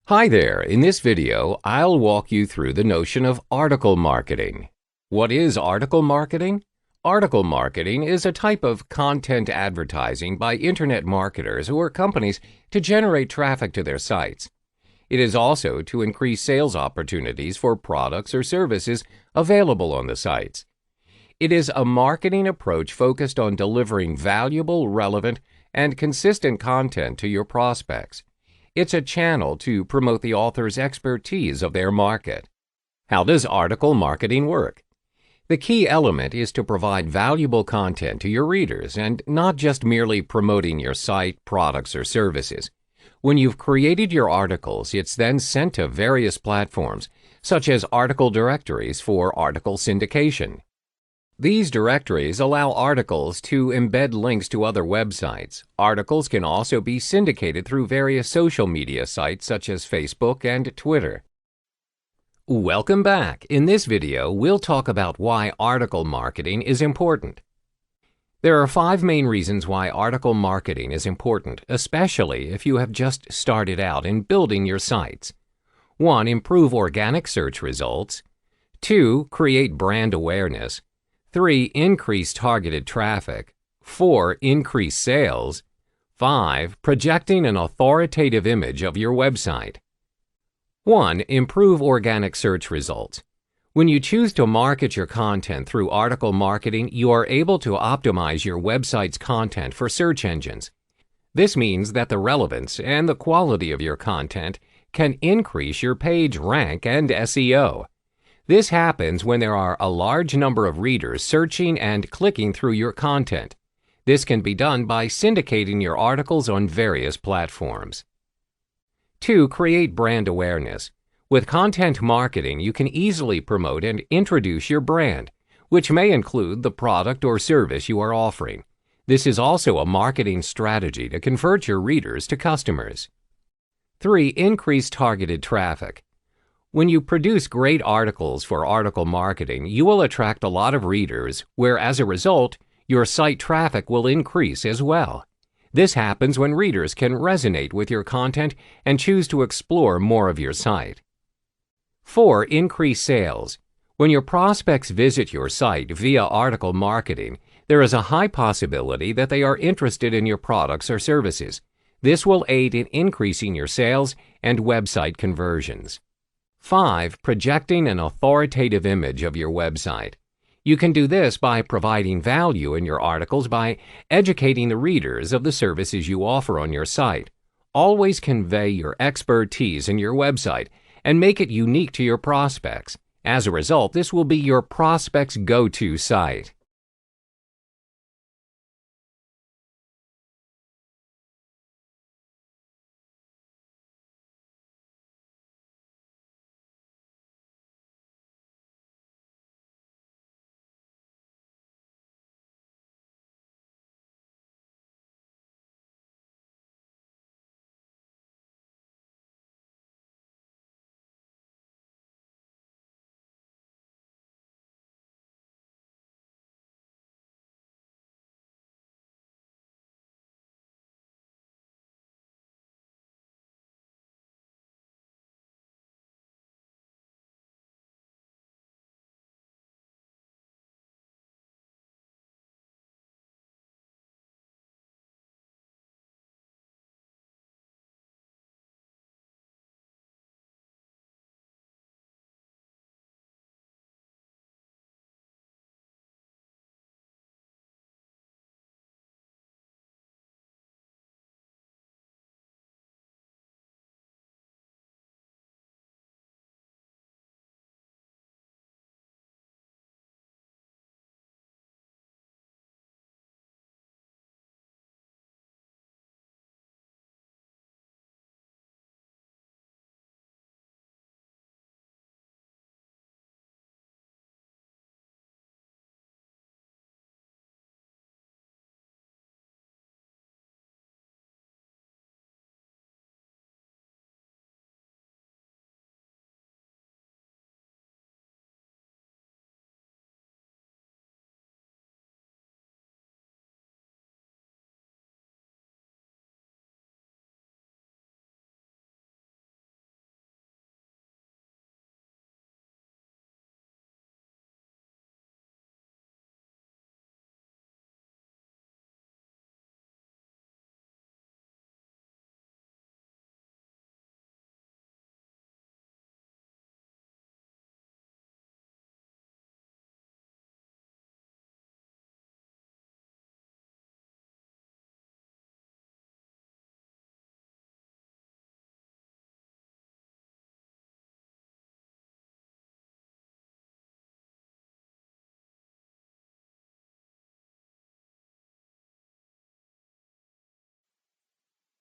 Hi there. In this video, I'll walk you through the notion of article marketing. What is article marketing? Article marketing is a type of content advertising by internet marketers or companies to generate traffic to their sites. It is also to increase sales opportunities for products or services available on the sites. It is a marketing approach focused on delivering valuable, relevant, and consistent content to your prospects. It's a channel to promote the author's expertise of their market. How does article marketing work? The key element is to provide valuable content to your readers and not just merely promoting your site, products, or services. When you've created your articles, it's then sent to various platforms, such as article directories for article syndication. These directories allow articles to embed links to other websites. Articles can also be syndicated through various social media sites such as Facebook and Twitter. Welcome back. In this video, we'll talk about why article marketing is important. There are 5 main reasons why article marketing is important, especially if you have just started out in building your sites. 1. Improve organic search results. 2. Create brand awareness. 3. Increase targeted traffic. 4. Increase sales. 5. Projecting an authoritative image of your website. 1. Improve organic search results. When you choose to market your content through article marketing, you are able to optimize your website's content for search engines. This means that the relevance and the quality of your content can increase your page rank and SEO. This happens when there are a large number of readers searching and clicking through your content. This can be done by syndicating your articles on various platforms. 2. Create brand awareness. With content marketing, you can easily promote and introduce your brand, which may include the product or service you are offering. This is also a marketing strategy to convert your readers to customers. 3. Increase targeted traffic. When you produce great articles for article marketing, you will attract a lot of readers, where as a result, your site traffic will increase as well. This happens when readers can resonate with your content and choose to explore more of your site. 4. Increase sales. When your prospects visit your site via article marketing, there is a high possibility that they are interested in your products or services. This will aid in increasing your sales and website conversions. 5. Projecting an authoritative image of your website. You can do this by providing value in your articles by educating the readers of the services you offer on your site. Always convey your expertise in your website and make it unique to your prospects. As a result, this will be your prospects' go-to site.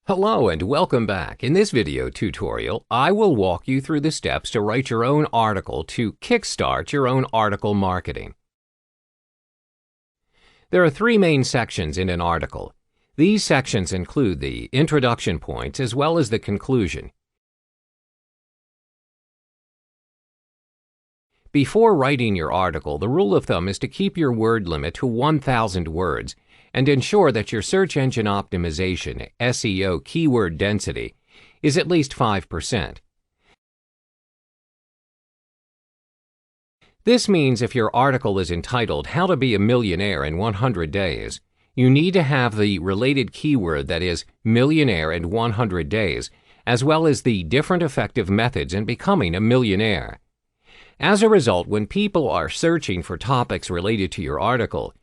Hello and welcome back. In this video tutorial, I will walk you through the steps to write your own article to kickstart your own article marketing. There are three main sections in an article. These sections include the introduction points as well as the conclusion. Before writing your article, the rule of thumb is to keep your word limit to 1,000 words and ensure that your search engine optimization, SEO keyword density, is at least 5%. This means if your article is entitled How to Be a Millionaire in 100 Days, you need to have the related keyword that is millionaire in 100 days, as well as the different effective methods in becoming a millionaire. As a result, when people are searching for topics related to your article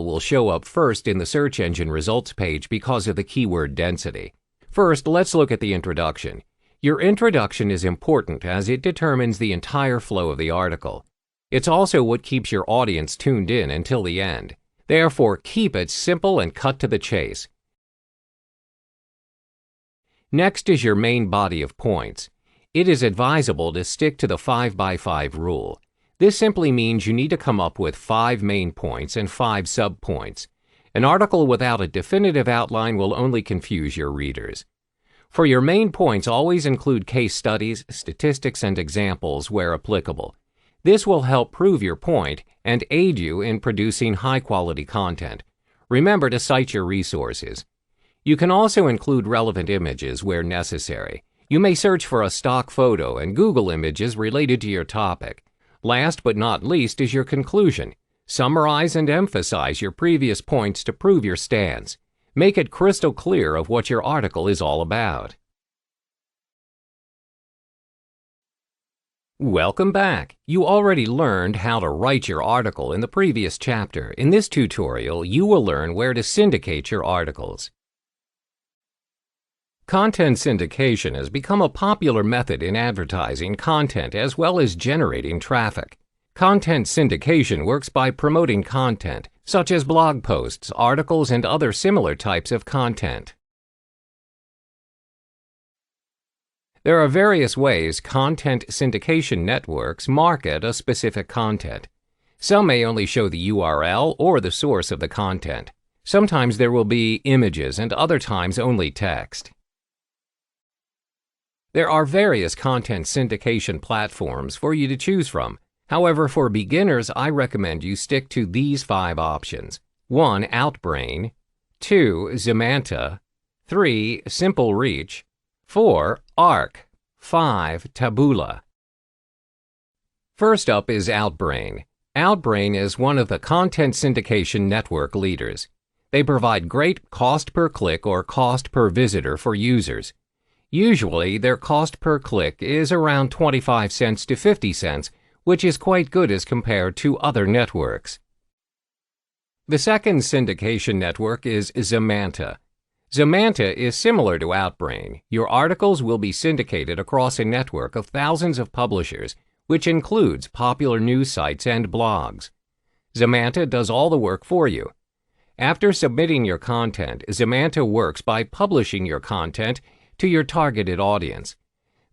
will show up first in the search engine results page because of the keyword density. First, let's look at the introduction. Your introduction is important as it determines the entire flow of the article. It's also what keeps your audience tuned in until the end. Therefore, keep it simple and cut to the chase. Next is your main body of points. It is advisable to stick to the 5x5 rule. This simply means you need to come up with 5 main points and 5 sub-points. An article without a definitive outline will only confuse your readers. For your main points, always include case studies, statistics, and examples where applicable. This will help prove your point and aid you in producing high-quality content. Remember to cite your resources. You can also include relevant images where necessary. You may search for a stock photo and Google images related to your topic. Last but not least is your conclusion. Summarize and emphasize your previous points to prove your stance. Make it crystal clear of what your article is all about. Welcome back. You already learned how to write your article in the previous chapter. In this tutorial, you will learn where to syndicate your articles. Content syndication has become a popular method in advertising content as well as generating traffic. Content syndication works by promoting content, such as blog posts, articles, and other similar types of content. There are various ways content syndication networks market a specific content. Some may only show the URL or the source of the content. Sometimes there will be images and other times only text. There are various content syndication platforms for you to choose from. However, for beginners, I recommend you stick to these 5 options. 1. Outbrain. 2. Zemanta. 3. Simple Reach. 4. Arc. 5. Taboola. First up is Outbrain. Outbrain is one of the content syndication network leaders. They provide great cost per click or cost per visitor for users. Usually, their cost per click is around 25 cents to 50 cents, which is quite good as compared to other networks. The second syndication network is Zemanta. Zemanta is similar to Outbrain. Your articles will be syndicated across a network of thousands of publishers, which includes popular news sites and blogs. Zemanta does all the work for you. After submitting your content, Zemanta works by publishing your content to your targeted audience.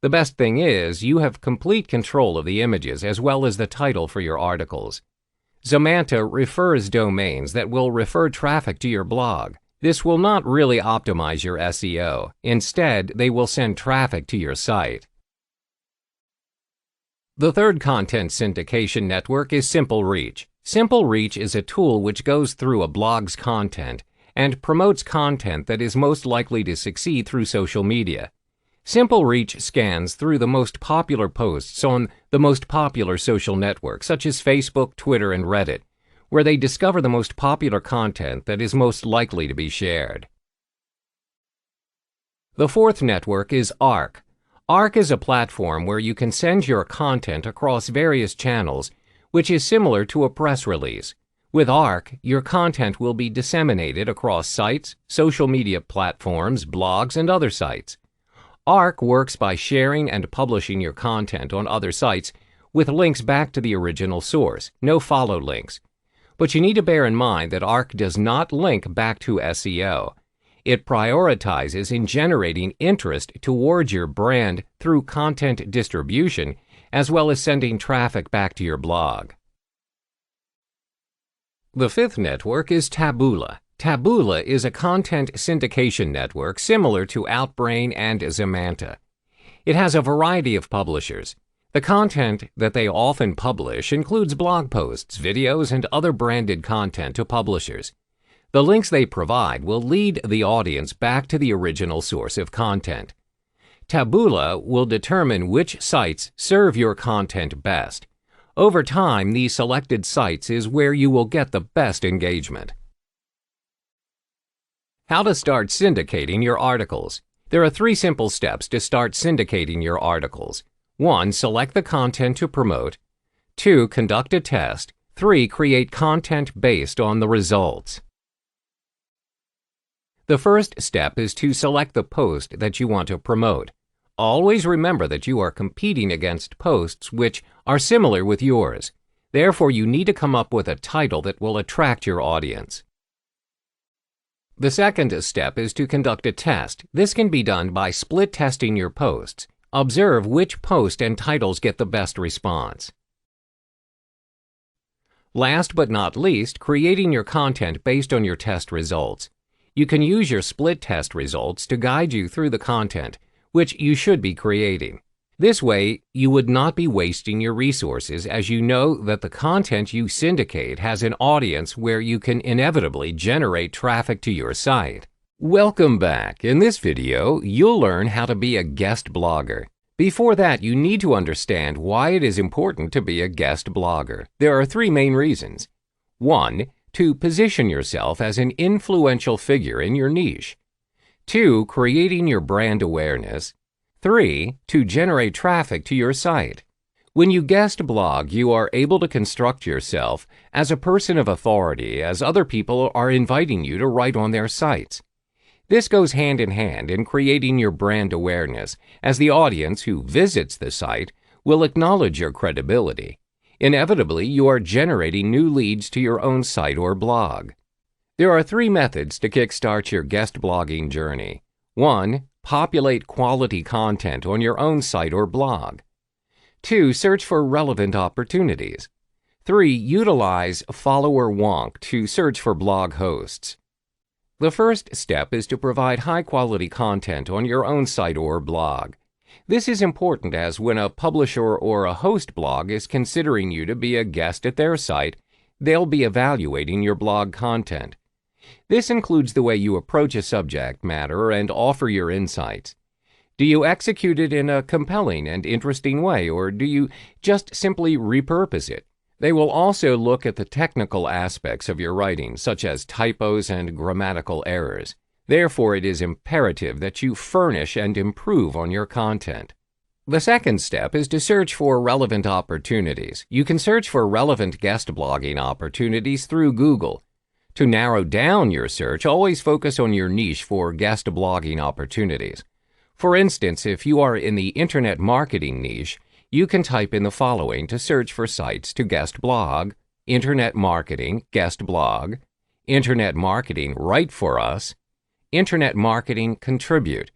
The best thing is, you have complete control of the images as well as the title for your articles. Zemanta refers domains that will refer traffic to your blog. This will not really optimize your SEO. Instead, they will send traffic to your site. The third content syndication network is Simple Reach. Simple Reach is a tool which goes through a blog's content and promotes content that is most likely to succeed through social media. Simple Reach scans through the most popular posts on the most popular social networks, such as Facebook, Twitter, and Reddit, where they discover the most popular content that is most likely to be shared. The fourth network is Arc. Arc is a platform where you can send your content across various channels, which is similar to a press release. With Arc, your content will be disseminated across sites, social media platforms, blogs, and other sites. Arc works by sharing and publishing your content on other sites with links back to the original source, no follow links. But you need to bear in mind that Arc does not link back to SEO. It prioritizes in generating interest towards your brand through content distribution, as well as sending traffic back to your blog. The fifth network is Taboola. Taboola is a content syndication network similar to Outbrain and Zemanta. It has a variety of publishers. The content that they often publish includes blog posts, videos, and other branded content to publishers. The links they provide will lead the audience back to the original source of content. Taboola will determine which sites serve your content best. Over time, these selected sites is where you will get the best engagement. How to start syndicating your articles. There are 3 simple steps to start syndicating your articles. 1. Select the content to promote. 2. Conduct a test. 3. Create content based on the results. The first step is to select the post that you want to promote. Always remember that you are competing against posts which are similar with yours. Therefore, you need to come up with a title that will attract your audience. The second step is to conduct a test. This can be done by split testing your posts. Observe which post and titles get the best response. Last but not least, creating your content based on your test results. You can use your split test results to guide you through the content, which you should be creating. This way, you would not be wasting your resources, as you know that the content you syndicate has an audience where you can inevitably generate traffic to your site. Welcome back. In this video, you'll learn how to be a guest blogger. Before that, you need to understand why it is important to be a guest blogger. There are 3 main reasons. 1. To position yourself as an influential figure in your niche. 2. Creating your brand awareness. 3. To generate traffic to your site. When you guest blog, you are able to construct yourself as a person of authority, as other people are inviting you to write on their sites. This goes hand in hand in creating your brand awareness, as the audience who visits the site will acknowledge your credibility. Inevitably, you are generating new leads to your own site or blog. There are 3 methods to kickstart your guest blogging journey. 1. Populate quality content on your own site or blog. 2. Search for relevant opportunities. 3. Utilize follower wonk to search for blog hosts. The first step is to provide high-quality content on your own site or blog. This is important as when a publisher or a host blog is considering you to be a guest at their site, they'll be evaluating your blog content. This includes the way you approach a subject matter and offer your insights. Do you execute it in a compelling and interesting way, or do you just simply repurpose it? They will also look at the technical aspects of your writing, such as typos and grammatical errors. Therefore, it is imperative that you furnish and improve on your content. The second step is to search for relevant opportunities. You can search for relevant guest blogging opportunities through Google. To narrow down your search, always focus on your niche for guest blogging opportunities. For instance, if you are in the internet marketing niche, you can type in the following to search for sites to guest blog: Internet Marketing, Guest Blog; Internet Marketing, Write for Us; Internet Marketing, Contribute.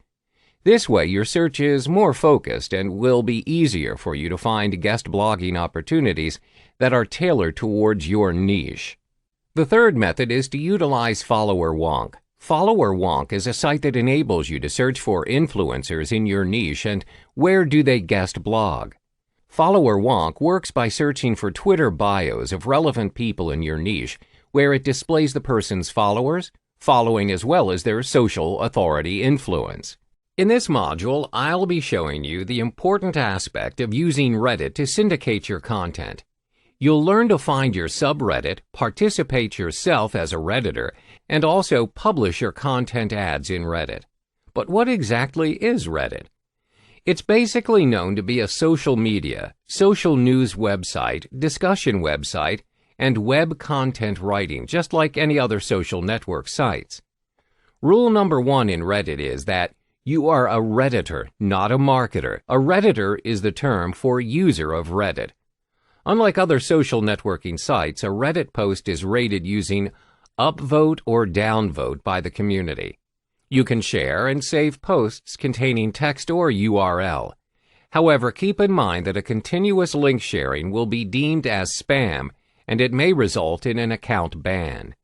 This way, your search is more focused and will be easier for you to find guest blogging opportunities that are tailored towards your niche. The third method is to utilize follower wonk. Follower wonk is a site that enables you to search for influencers in your niche and where do they guest blog. Follower wonk works by searching for Twitter bios of relevant people in your niche, where it displays the person's followers, following as well as their social authority influence. In this module, I'll be showing you the important aspect of using Reddit to syndicate your content. You'll learn to find your subreddit, participate yourself as a Redditor, and also publish your content ads in Reddit. But what exactly is Reddit? It's basically known to be a social media, social news website, discussion website, and web content writing, just like any other social network sites. Rule number 1 in Reddit is that you are a Redditor, not a marketer. A Redditor is the term for user of Reddit. Unlike other social networking sites, a Reddit post is rated using upvote or downvote by the community. You can share and save posts containing text or URL. However, keep in mind that a continuous link sharing will be deemed as spam, and it may result in an account ban.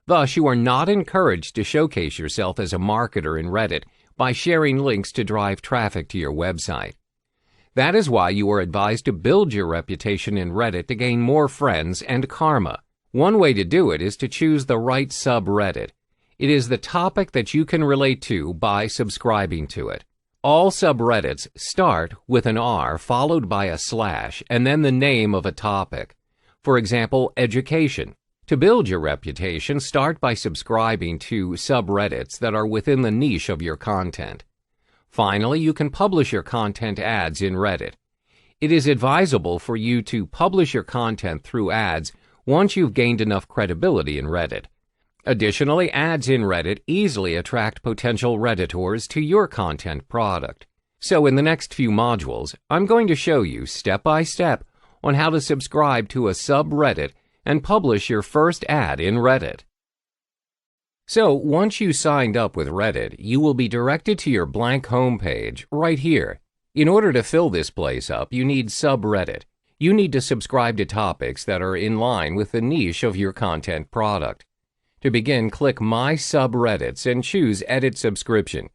Thus, you are not encouraged to showcase yourself as a marketer in Reddit by sharing links to drive traffic to your website. That is why you are advised to build your reputation in Reddit to gain more friends and karma. One way to do it is to choose the right subreddit. It is the topic that you can relate to by subscribing to it. All subreddits start with an R followed by a slash and then the name of a topic. For example, education. To build your reputation, start by subscribing to subreddits that are within the niche of your content. Finally, you can publish your content ads in Reddit. It is advisable for you to publish your content through ads once you've gained enough credibility in Reddit. Additionally, ads in Reddit easily attract potential Redditors to your content product. So in the next few modules, I'm going to show you step by step on how to subscribe to a subreddit and publish your first ad in Reddit. So once you signed up with Reddit, you will be directed to your blank homepage right here. In order to fill this place up, you need subreddit. You need to subscribe to topics that are in line with the niche of your content product. To begin, click My Subreddits and choose Edit Subscription.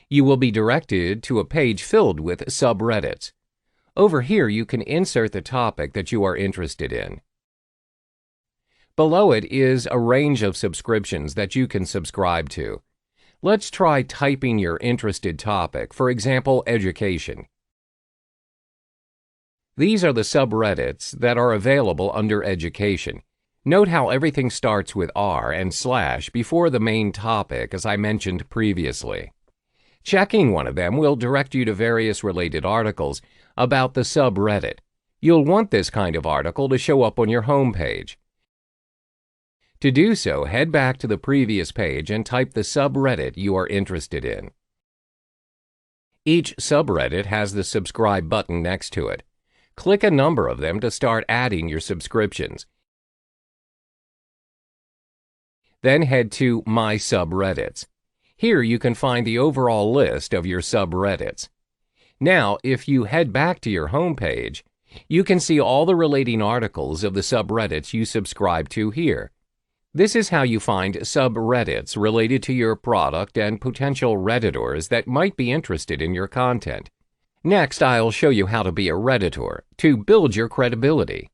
You will be directed to a page filled with subreddits. Over here, you can insert the topic that you are interested in. Below it is a range of subscriptions that you can subscribe to. Let's try typing your interested topic, for example, education. These are the subreddits that are available under education. Note how everything starts with R and slash before the main topic, as I mentioned previously. Checking one of them will direct you to various related articles about the subreddit. You'll want this kind of article to show up on your home page. To do so, head back to the previous page and type the subreddit you are interested in. Each subreddit has the subscribe button next to it. Click a number of them to start adding your subscriptions. Then head to My Subreddits. Here you can find the overall list of your subreddits. Now, if you head back to your home page, you can see all the relating articles of the subreddits you subscribe to here. This is how you find subreddits related to your product and potential Redditors that might be interested in your content. Next, I'll show you how to be a Redditor to build your credibility.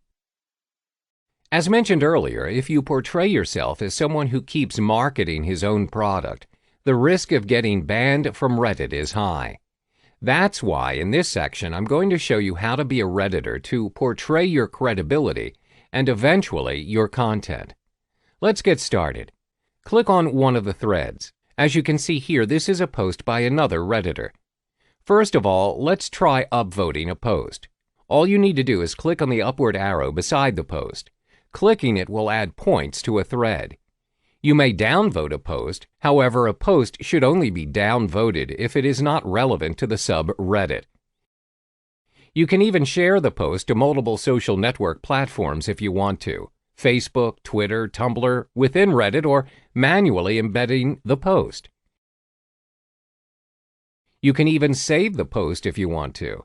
As mentioned earlier, if you portray yourself as someone who keeps marketing his own product, the risk of getting banned from Reddit is high. That's why in this section I'm going to show you how to be a Redditor to portray your credibility and eventually your content. Let's get started. Click on one of the threads. As you can see here, this is a post by another Redditor. First of all, let's try upvoting a post. All you need to do is click on the upward arrow beside the post. Clicking it will add points to a thread. You may downvote a post, however, a post should only be downvoted if it is not relevant to the subreddit. You can even share the post to multiple social network platforms if you want to. Facebook, Twitter, Tumblr, within Reddit, or manually embedding the post. You can even save the post if you want to.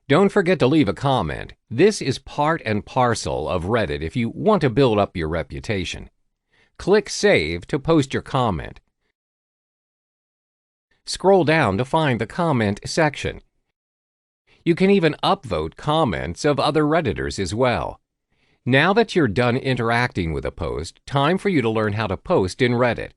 Don't forget to leave a comment. This is part and parcel of Reddit if you want to build up your reputation. Click Save to post your comment. Scroll down to find the comment section. You can even upvote comments of other Redditors as well. Now that you're done interacting with a post, time for you to learn how to post in Reddit.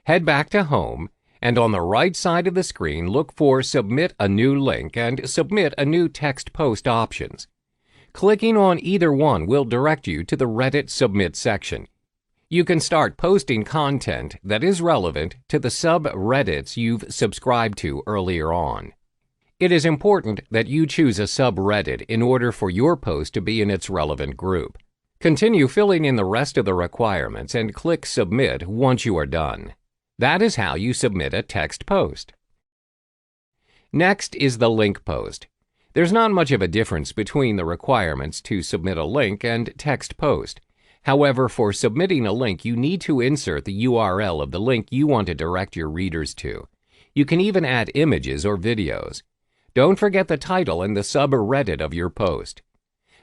Head back to Home, and on the right side of the screen, look for Submit a New Link and Submit a New Text Post options. Clicking on either one will direct you to the Reddit Submit section. You can start posting content that is relevant to the subreddits you've subscribed to earlier on. It is important that you choose a subreddit in order for your post to be in its relevant group. Continue filling in the rest of the requirements and click Submit once you are done. That is how you submit a text post. Next is the link post. There's not much of a difference between the requirements to submit a link and text post. However, for submitting a link, you need to insert the URL of the link you want to direct your readers to. You can even add images or videos. Don't forget the title and the subreddit of your post.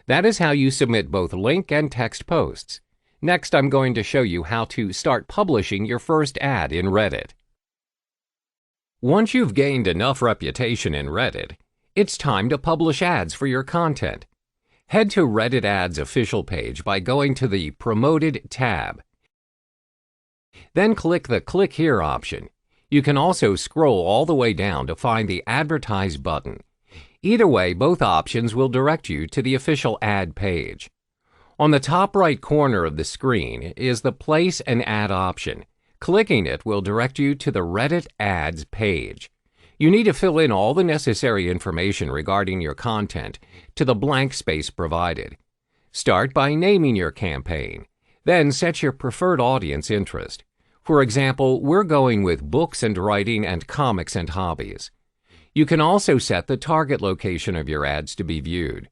That is how you submit both link and text posts. Next, I'm going to show you how to start publishing your first ad in Reddit. Once you've gained enough reputation in Reddit, it's time to publish ads for your content. Head to Reddit Ads official page by going to the Promoted tab. Then click the Click Here option. You can also scroll all the way down to find the Advertise button. Either way, both options will direct you to the official ad page. On the top right corner of the screen is the Place an Ad option. Clicking it will direct you to the Reddit Ads page. You need to fill in all the necessary information regarding your content to the blank space provided. Start by naming your campaign. Then set your preferred audience interest. For example, we're going with books and writing and comics and hobbies. You can also set the target location of your ads to be viewed.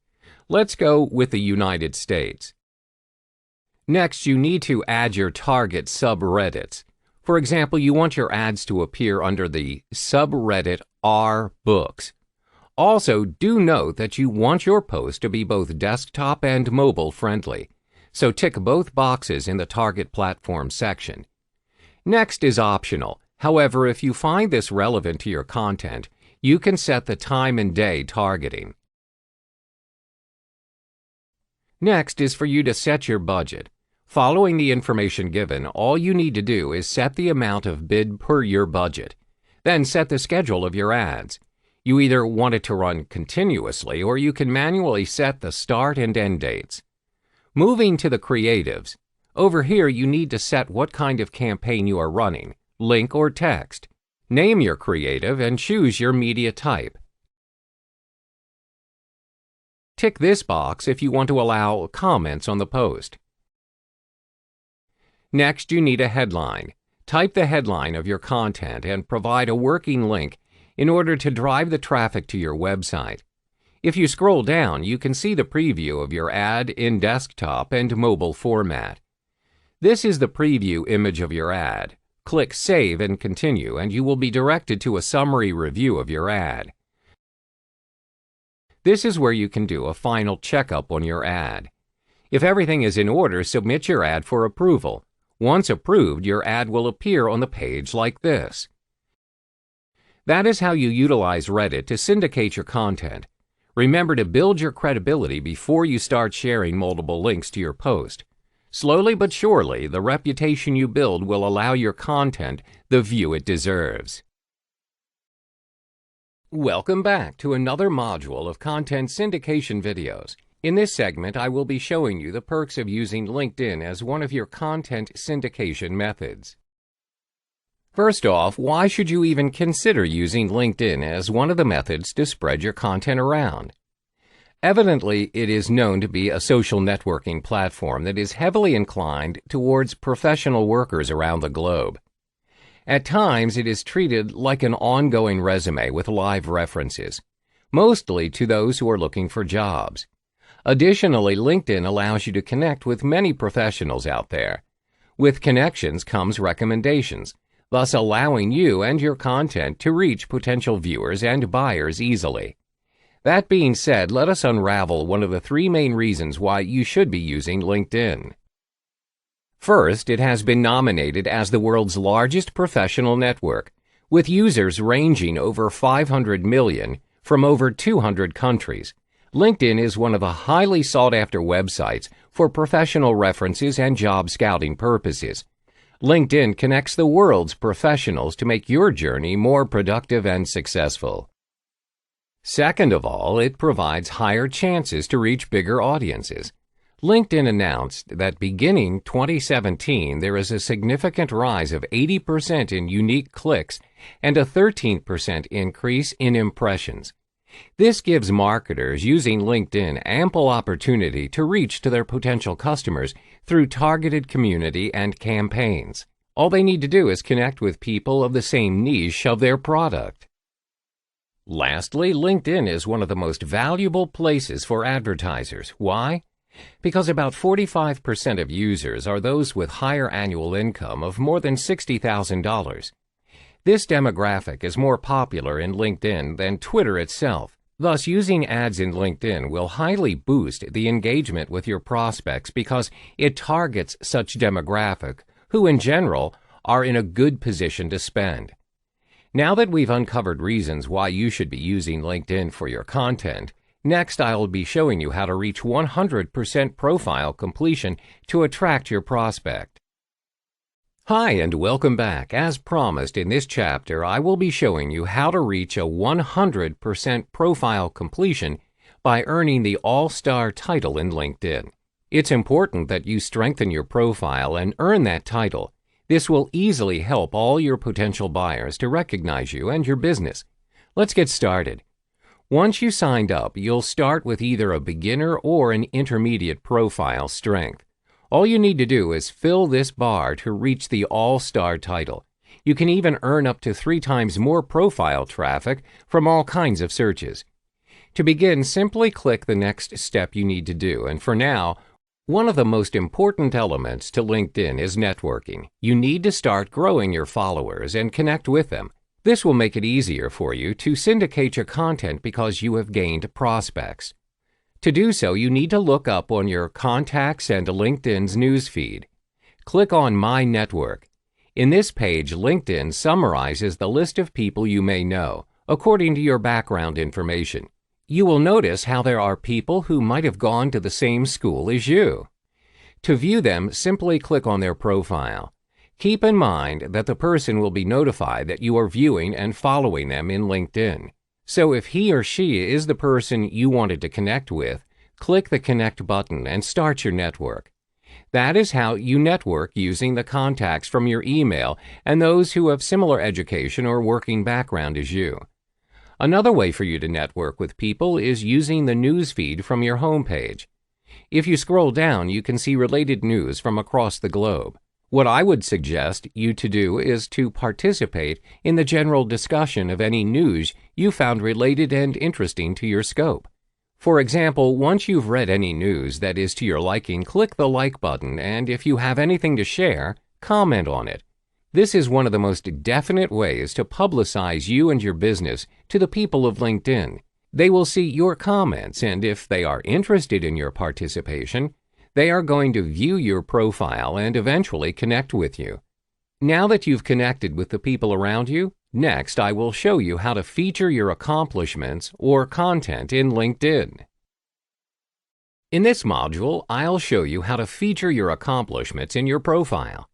Let's go with the United States. Next, you need to add your target subreddits. For example, you want your ads to appear under the subreddit r/books. Also, do note that you want your post to be both desktop and mobile friendly, so tick both boxes in the target platform section. Next is optional. However, if you find this relevant to your content, you can set the time and day targeting. Next is for you to set your budget. Following the information given, all you need to do is set the amount of bid per your budget. Then set the schedule of your ads. You either want it to run continuously or you can manually set the start and end dates. Moving to the creatives. Over here, you need to set what kind of campaign you are running, link or text. Name your creative and choose your media type. Tick this box if you want to allow comments on the post. Next, you need a headline. Type the headline of your content and provide a working link in order to drive the traffic to your website. If you scroll down, you can see the preview of your ad in desktop and mobile format. This is the preview image of your ad. Click Save and Continue, and you will be directed to a summary review of your ad. This is where you can do a final checkup on your ad. If everything is in order, submit your ad for approval. Once approved, your ad will appear on the page like this. That is how you utilize Reddit to syndicate your content. Remember to build your credibility before you start sharing multiple links to your post. Slowly but surely, the reputation you build will allow your content the view it deserves. Welcome back to another module of content syndication videos. In this segment, I will be showing you the perks of using LinkedIn as one of your content syndication methods. First off, why should you even consider using LinkedIn as one of the methods to spread your content around? Evidently, it is known to be a social networking platform that is heavily inclined towards professional workers around the globe. At times, it is treated like an ongoing resume with live references, mostly to those who are looking for jobs. Additionally, LinkedIn allows you to connect with many professionals out there. With connections comes recommendations, thus allowing you and your content to reach potential viewers and buyers easily. That being said, let us unravel one of the three main reasons why you should be using LinkedIn. First, it has been nominated as the world's largest professional network, with users ranging over 500 million from over 200 countries. LinkedIn is one of the highly sought-after websites for professional references and job scouting purposes. LinkedIn connects the world's professionals to make your journey more productive and successful. Second of all, it provides higher chances to reach bigger audiences. LinkedIn announced that beginning 2017, there is a significant rise of 80% in unique clicks and a 13% increase in impressions. This gives marketers using LinkedIn ample opportunity to reach to their potential customers through targeted community and campaigns. All they need to do is connect with people of the same niche of their product. Lastly, LinkedIn is one of the most valuable places for advertisers. Why? Because about 45% of users are those with higher annual income of more than $60,000. This demographic is more popular in LinkedIn than Twitter itself. Thus, using ads in LinkedIn will highly boost the engagement with your prospects because it targets such demographic who, in general, are in a good position to spend. Now that we've uncovered reasons why you should be using LinkedIn for your content, next I'll be showing you how to reach 100% profile completion to attract your prospect. Hi and welcome back. As promised, in this chapter I will be showing you how to reach a 100% profile completion by earning the All-Star title in LinkedIn. It's important that you strengthen your profile and earn that title. This will easily help all your potential buyers to recognize you and your business. Let's get started. Once you signed up, you'll start with either a beginner or an intermediate profile strength. All you need to do is fill this bar to reach the All-Star title. You can even earn up to 3 times more profile traffic from all kinds of searches. To begin, simply click the next step you need to do, and for now, one of the most important elements to LinkedIn is networking. You need to start growing your followers and connect with them. This will make it easier for you to syndicate your content because you have gained prospects. To do so, you need to look up on your contacts and LinkedIn's newsfeed. Click on My Network. In this page, LinkedIn summarizes the list of people you may know, according to your background information. You will notice how there are people who might have gone to the same school as you. To view them, simply click on their profile. Keep in mind that the person will be notified that you are viewing and following them in LinkedIn. So if he or she is the person you wanted to connect with, click the Connect button and start your network. That is how you network using the contacts from your email and those who have similar education or working background as you. Another way for you to network with people is using the newsfeed from your homepage. If you scroll down, you can see related news from across the globe. What I would suggest you to do is to participate in the general discussion of any news you found related and interesting to your scope. For example, once you've read any news that is to your liking, click the like button, and if you have anything to share, comment on it. This is one of the most definite ways to publicize you and your business to the people of LinkedIn. They will see your comments, and if they are interested in your participation, they are going to view your profile and eventually connect with you. Now that you've connected with the people around you, next I will show you how to feature your accomplishments or content in LinkedIn. In this module, I'll show you how to feature your accomplishments in your profile.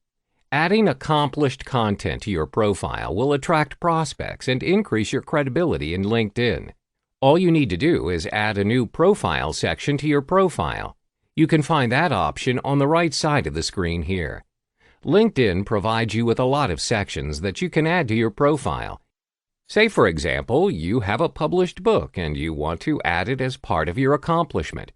Adding accomplished content to your profile will attract prospects and increase your credibility in LinkedIn. All you need to do is add a new profile section to your profile. You can find that option on the right side of the screen here. LinkedIn provides you with a lot of sections that you can add to your profile. Say, for example, you have a published book and you want to add it as part of your accomplishment.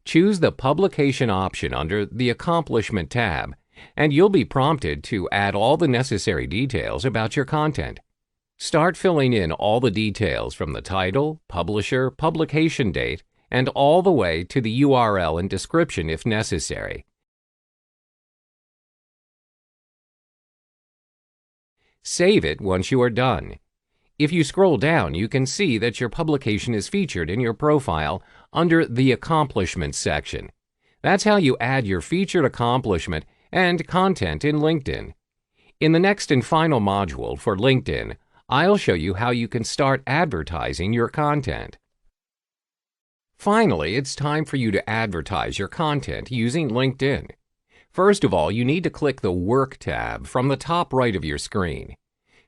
Choose the Publication option under the Accomplishment tab, and you'll be prompted to add all the necessary details about your content. Start filling in all the details from the title, publisher, publication date, and all the way to the URL and description if necessary. Save it once you are done. If you scroll down, you can see that your publication is featured in your profile under the Accomplishments section. That's how you add your featured accomplishment and content in LinkedIn. In the next and final module for LinkedIn, I'll show you how you can start advertising your content. Finally, it's time for you to advertise your content using LinkedIn. First of all, you need to click the Work tab from the top right of your screen.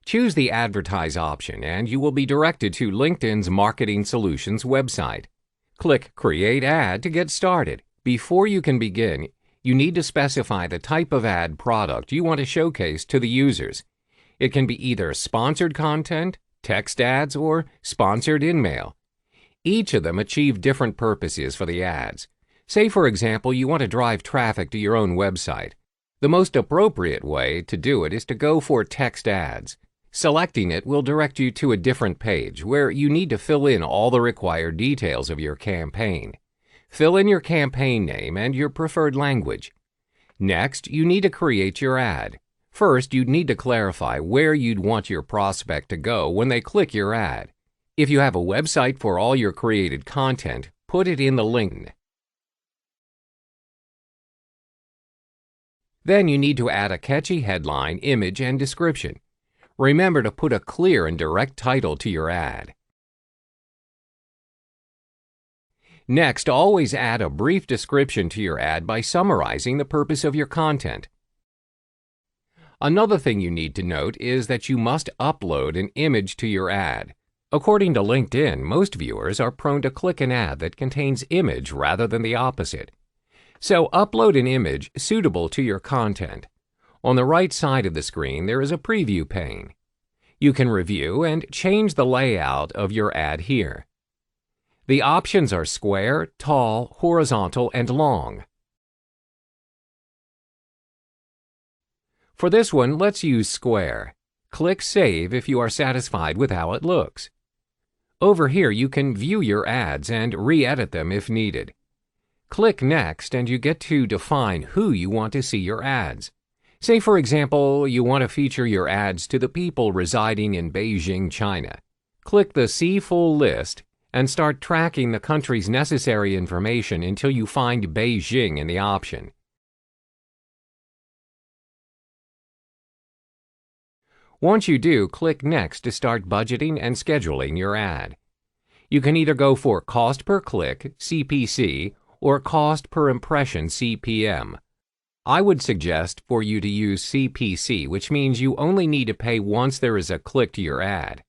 Choose the Advertise option and you will be directed to LinkedIn's Marketing Solutions website. Click Create Ad to get started. Before you can begin, you need to specify the type of ad product you want to showcase to the users. It can be either sponsored content, text ads, or sponsored in-mail. Each of them achieve different purposes for the ads. Say, for example, you want to drive traffic to your own website. The most appropriate way to do it is to go for text ads. Selecting it will direct you to a different page where you need to fill in all the required details of your campaign. Fill in your campaign name and your preferred language. Next, you need to create your ad. First, you'd need to clarify where you'd want your prospect to go when they click your ad. If you have a website for all your created content, put it in the link. Then you need to add a catchy headline, image, and description. Remember to put a clear and direct title to your ad. Next, always add a brief description to your ad by summarizing the purpose of your content. Another thing you need to note is that you must upload an image to your ad. According to LinkedIn, most viewers are prone to click an ad that contains image rather than the opposite. So upload an image suitable to your content. On the right side of the screen, there is a preview pane. You can review and change the layout of your ad here. The options are square, tall, horizontal, and long. For this one, let's use square. Click Save if you are satisfied with how it looks. Over here, you can view your ads and re-edit them if needed. Click Next and you get to define who you want to see your ads. Say, for example, you want to feature your ads to the people residing in Beijing, China. Click the See Full List and start tracking the country's necessary information until you find Beijing in the option. Once you do, click Next to start budgeting and scheduling your ad. You can either go for cost per click, CPC, or cost per impression, CPM. I would suggest for you to use CPC, which means you only need to pay once there is a click to your ad.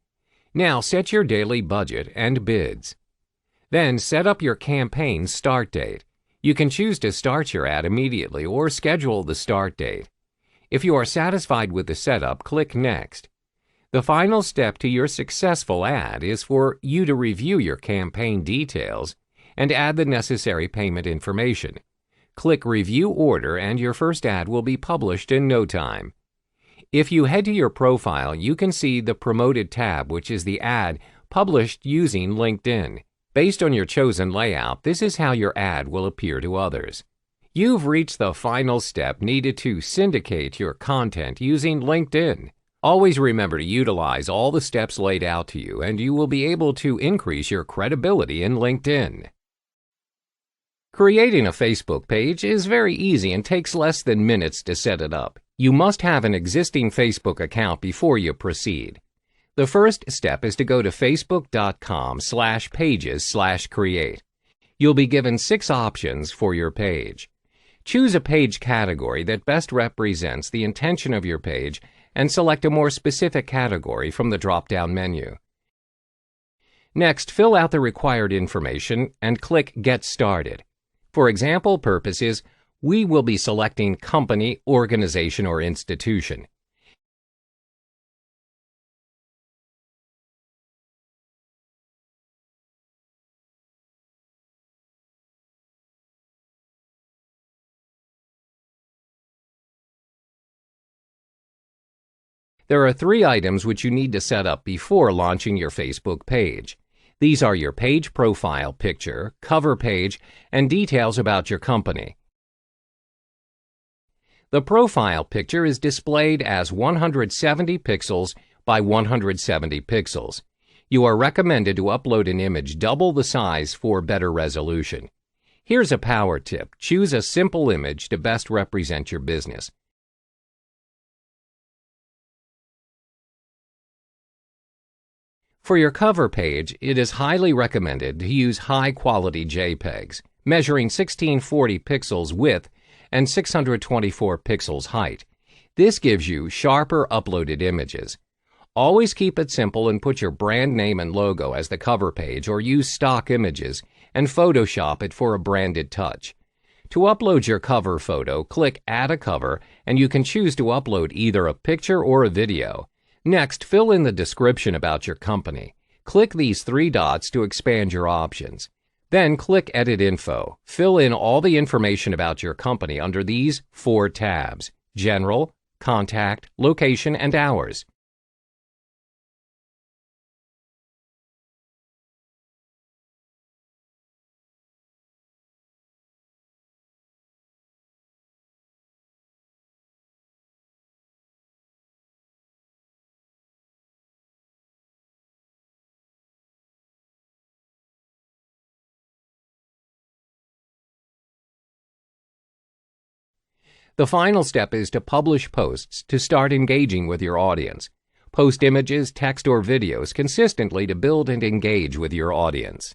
Now set your daily budget and bids. Then set up your campaign start date. You can choose to start your ad immediately or schedule the start date. If you are satisfied with the setup, click Next. The final step to your successful ad is for you to review your campaign details and add the necessary payment information. Click Review Order and your first ad will be published in no time. If you head to your profile, you can see the Promoted tab, which is the ad published using LinkedIn. Based on your chosen layout, this is how your ad will appear to others. You've reached the final step needed to syndicate your content using LinkedIn. Always remember to utilize all the steps laid out to you, and you will be able to increase your credibility in LinkedIn. Creating a Facebook page is very easy and takes less than minutes to set it up. You must have an existing Facebook account before you proceed. The first step is to go to facebook.com/pages/create. You'll be given 6 options for your page. Choose a page category that best represents the intention of your page and select a more specific category from the drop-down menu. Next, fill out the required information and click Get Started. For example purposes, we will be selecting company, organization, or institution. There are 3 items which you need to set up before launching your Facebook page. These are your page profile picture, cover page, and details about your company. The profile picture is displayed as 170 pixels by 170 pixels. You are recommended to upload an image double the size for better resolution. Here's a power tip. Choose a simple image to best represent your business. For your cover page, it is highly recommended to use high-quality JPEGs, measuring 1640 pixels width and 624 pixels height. This gives you sharper uploaded images. Always keep it simple and put your brand name and logo as the cover page or use stock images and Photoshop it for a branded touch. To upload your cover photo, click Add a Cover and you can choose to upload either a picture or a video. Next, fill in the description about your company. Click these 3 dots to expand your options. Then click Edit Info. Fill in all the information about your company under these 4 tabs: General, Contact, Location, and Hours. The final step is to publish posts to start engaging with your audience. Post images, text, or videos consistently to build and engage with your audience.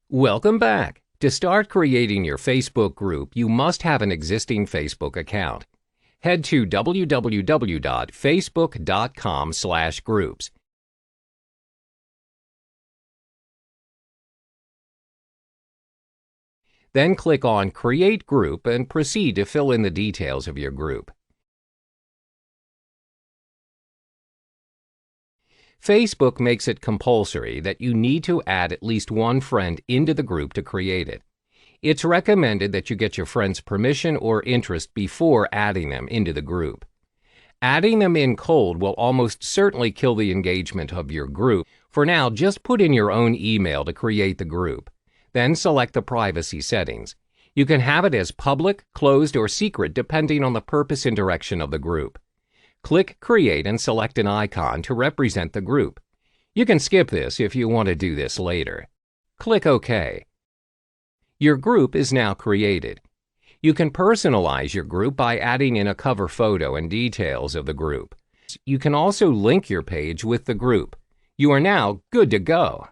Welcome back. To start creating your Facebook group, you must have an existing Facebook account. Head to www.facebook.com/groups. Then click on Create Group and proceed to fill in the details of your group. Facebook makes it compulsory that you need to add at least one friend into the group to create it. It's recommended that you get your friend's permission or interest before adding them into the group. Adding them in cold will almost certainly kill the engagement of your group. For now, just put in your own email to create the group. Then select the privacy settings. You can have it as public, closed, or secret depending on the purpose and direction of the group. Click Create and select an icon to represent the group. You can skip this if you want to do this later. Click OK. Your group is now created. You can personalize your group by adding in a cover photo and details of the group. You can also link your page with the group. You are now good to go.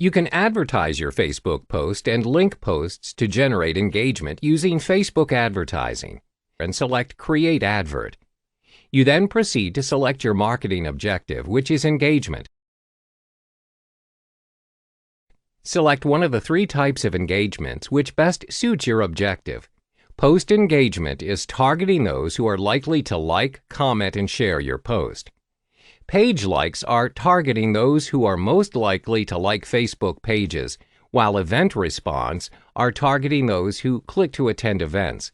You can advertise your Facebook post and link posts to generate engagement using Facebook advertising and select Create Advert. You then proceed to select your marketing objective, which is engagement. Select one of the three types of engagements which best suits your objective. Post engagement is targeting those who are likely to like, comment, and share your post. Page likes are targeting those who are most likely to like Facebook pages, while event response are targeting those who click to attend events.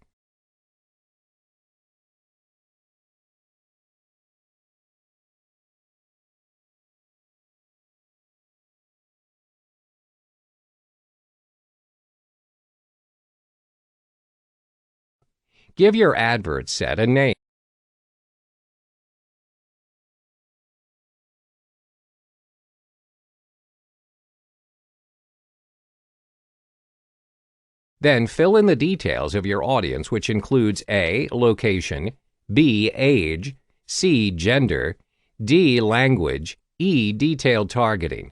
Give your advert set a name. Then fill in the details of your audience, which includes A. Location, B. Age, C. Gender, D. Language, E. Detailed targeting.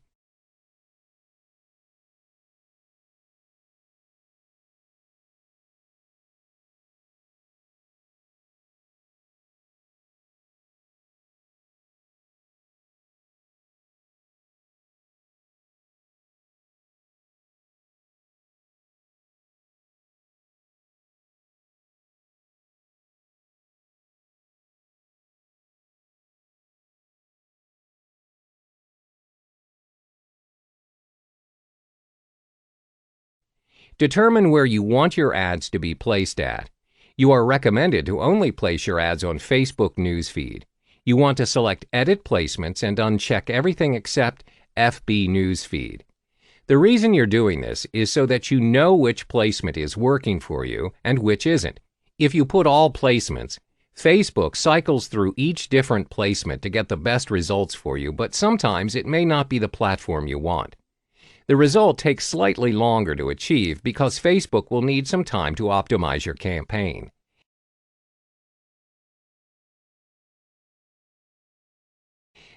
Determine where you want your ads to be placed at. You are recommended to only place your ads on Facebook Newsfeed. You want to select Edit Placements and uncheck everything except FB Newsfeed. The reason you're doing this is so that you know which placement is working for you and which isn't. If you put all placements, Facebook cycles through each different placement to get the best results for you, but sometimes it may not be the platform you want. The result takes slightly longer to achieve because Facebook will need some time to optimize your campaign.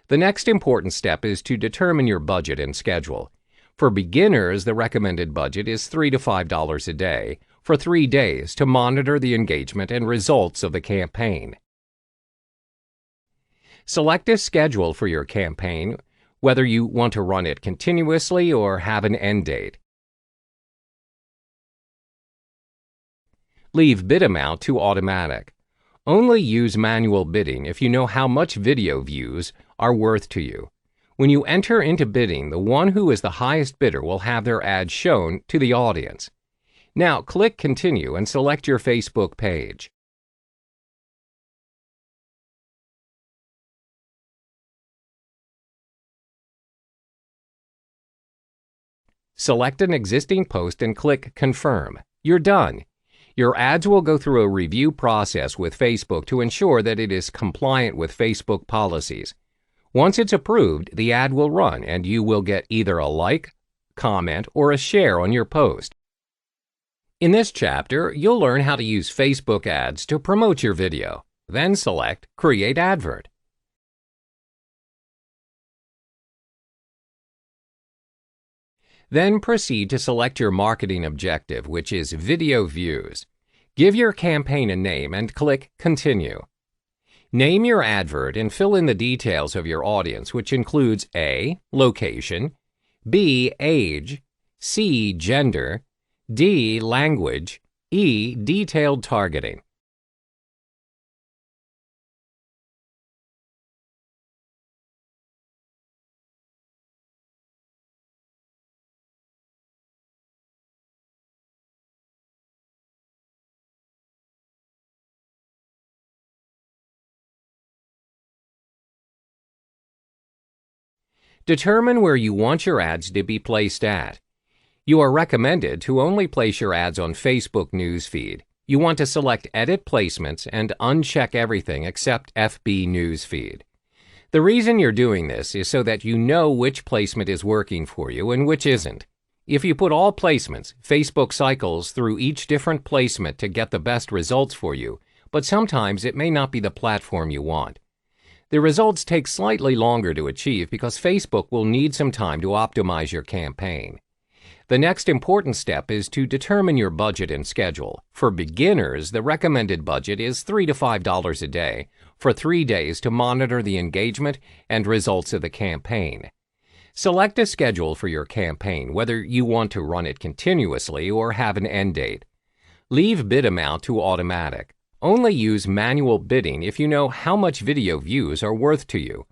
The next important step is to determine your budget and schedule. For beginners, the recommended budget is $3 to $5 a day for 3 days to monitor the engagement and results of the campaign. Select a schedule for your campaign, whether you want to run it continuously or have an end date. Leave bid amount to automatic. Only use manual bidding if you know how much video views are worth to you. When you enter into bidding, the one who is the highest bidder will have their ad shown to the audience. Now click Continue and select your Facebook page. Select an existing post and click Confirm. You're done. Your ads will go through a review process with Facebook to ensure that it is compliant with Facebook policies. Once it's approved, the ad will run and you will get either a like, comment, or a share on your post. In this chapter, you'll learn how to use Facebook ads to promote your video. Then select Create Advert. Then proceed to select your marketing objective, which is video views. Give your campaign a name and click Continue. Name your advert and fill in the details of your audience, which includes A. Location, B. Age, C. Gender, D. Language, E. Detailed targeting. Determine where you want your ads to be placed at. You are recommended to only place your ads on Facebook newsfeed. You want to select Edit Placements and uncheck everything except FB newsfeed. The reason you're doing this is so that you know which placement is working for you and which isn't. If you put all placements, Facebook cycles through each different placement to get the best results for you, but sometimes it may not be the platform you want. The results take slightly longer to achieve because Facebook will need some time to optimize your campaign. The next important step is to determine your budget and schedule. For beginners, the recommended budget is $3 to $5 a day for 3 days to monitor the engagement and results of the campaign. Select a schedule for your campaign, whether you want to run it continuously or have an end date. Leave bid amount to automatic. Only use manual bidding if you know how much video views are worth to you.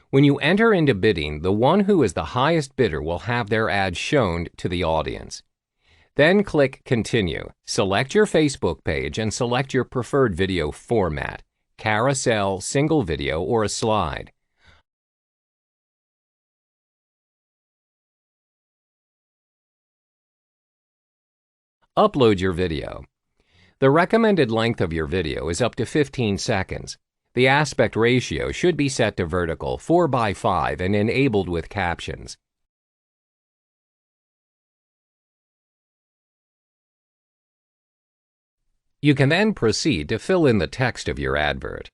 When you enter into bidding, the one who is the highest bidder will have their ad shown to the audience. Then click Continue. Select your Facebook page and select your preferred video format: carousel, single video, or a slide. Upload your video. The recommended length of your video is up to 15 seconds. The aspect ratio should be set to vertical 4:5 and enabled with captions. You can then proceed to fill in the text of your advert.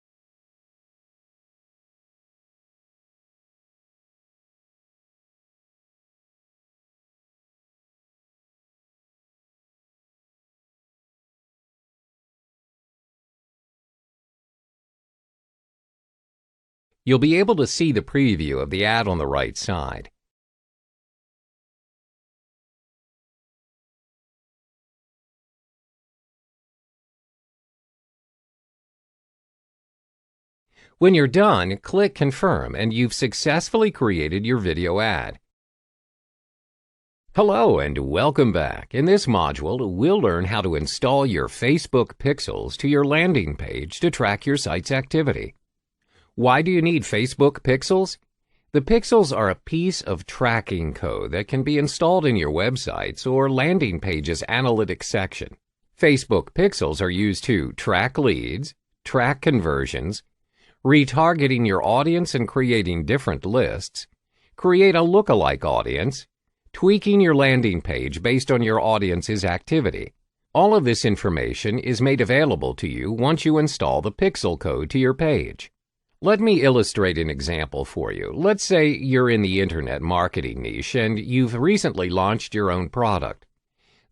You'll be able to see the preview of the ad on the right side. When you're done, click Confirm and you've successfully created your video ad. Hello and welcome back. In this module, we'll learn how to install your Facebook pixels to your landing page to track your site's activity. Why do you need Facebook pixels? The pixels are a piece of tracking code that can be installed in your websites or landing pages analytics section. Facebook pixels are used to track leads, track conversions, retargeting your audience and creating different lists, create a lookalike audience, tweaking your landing page based on your audience's activity. All of this information is made available to you once you install the pixel code to your page. Let me illustrate an example for you. Let's say you're in the internet marketing niche and you've recently launched your own product.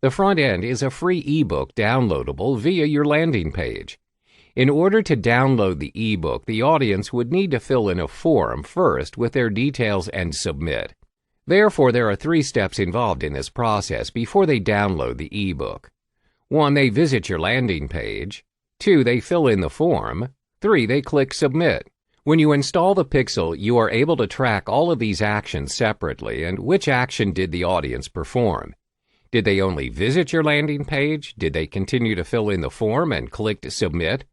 The front end is a free ebook downloadable via your landing page. In order to download the ebook, the audience would need to fill in a form first with their details and submit. Therefore, there are 3 steps involved in this process before they download the ebook. 1. They visit your landing page. 2. They fill in the form. 3. They click Submit. When you install the pixel, you are able to track all of these actions separately and which action did the audience perform. Did they only visit your landing page? Did they continue to fill in the form and click Submit?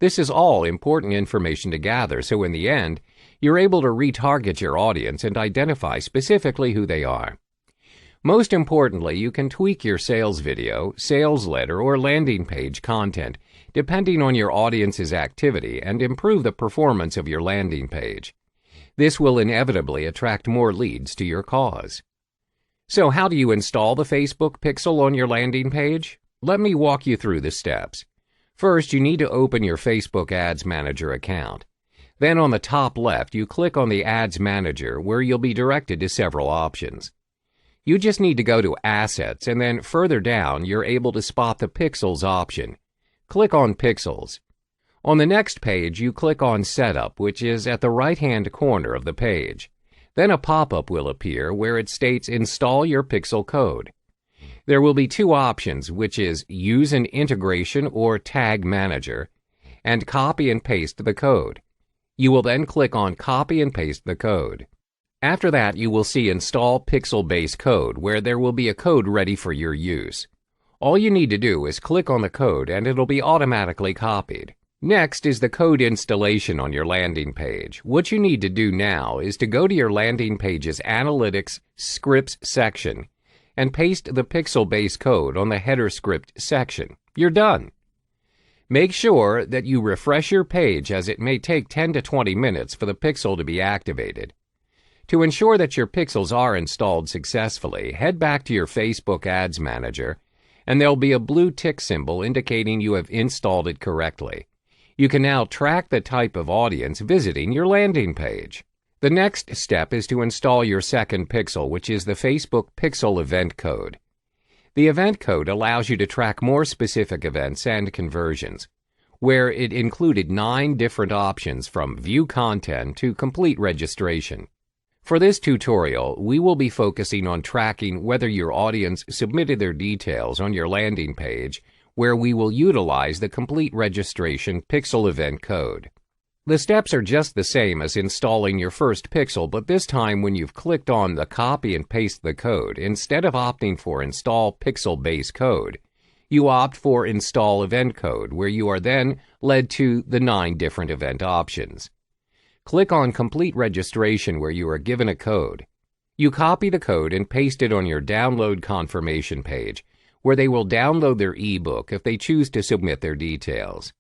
This is all important information to gather, so in the end, you're able to retarget your audience and identify specifically who they are. Most importantly, you can tweak your sales video, sales letter, or landing page content depending on your audience's activity and improve the performance of your landing page. This will inevitably attract more leads to your cause. So how do you install the Facebook pixel on your landing page? Let me walk you through the steps. First, you need to open your Facebook Ads Manager account. Then on the top left, you click on the Ads Manager where you'll be directed to several options. You just need to go to Assets, and then further down, you're able to spot the Pixels option. Click on Pixels. On the next page, you click on Setup, which is at the right-hand corner of the page. Then a pop-up will appear where it states Install your pixel code. There will be 2 options, which is Use an Integration or Tag Manager, and Copy and Paste the code. You will then click on Copy and Paste the code. After that, you will see Install Pixel Base Code, where there will be a code ready for your use. All you need to do is click on the code and it'll be automatically copied. Next is the code installation on your landing page. What you need to do now is to go to your landing page's Analytics Scripts section and paste the pixel base code on the header script section. You're done. Make sure that you refresh your page, as it may take 10 to 20 minutes for the pixel to be activated. To ensure that your pixels are installed successfully, head back to your Facebook Ads Manager and there'll be a blue tick symbol indicating you have installed it correctly. You can now track the type of audience visiting your landing page. The next step is to install your second pixel, which is the Facebook Pixel Event Code. The event code allows you to track more specific events and conversions, where it included 9 different options from view content to complete registration. For this tutorial, we will be focusing on tracking whether your audience submitted their details on your landing page, where we will utilize the complete registration pixel event code. The steps are just the same as installing your first pixel, but this time when you've clicked on the copy and paste the code, instead of opting for install pixel base code, you opt for install event code, where you are then led to the 9 different event options. Click on Complete Registration where you are given a code. You copy the code and paste it on your download confirmation page, where they will download their ebook if they choose to submit their details.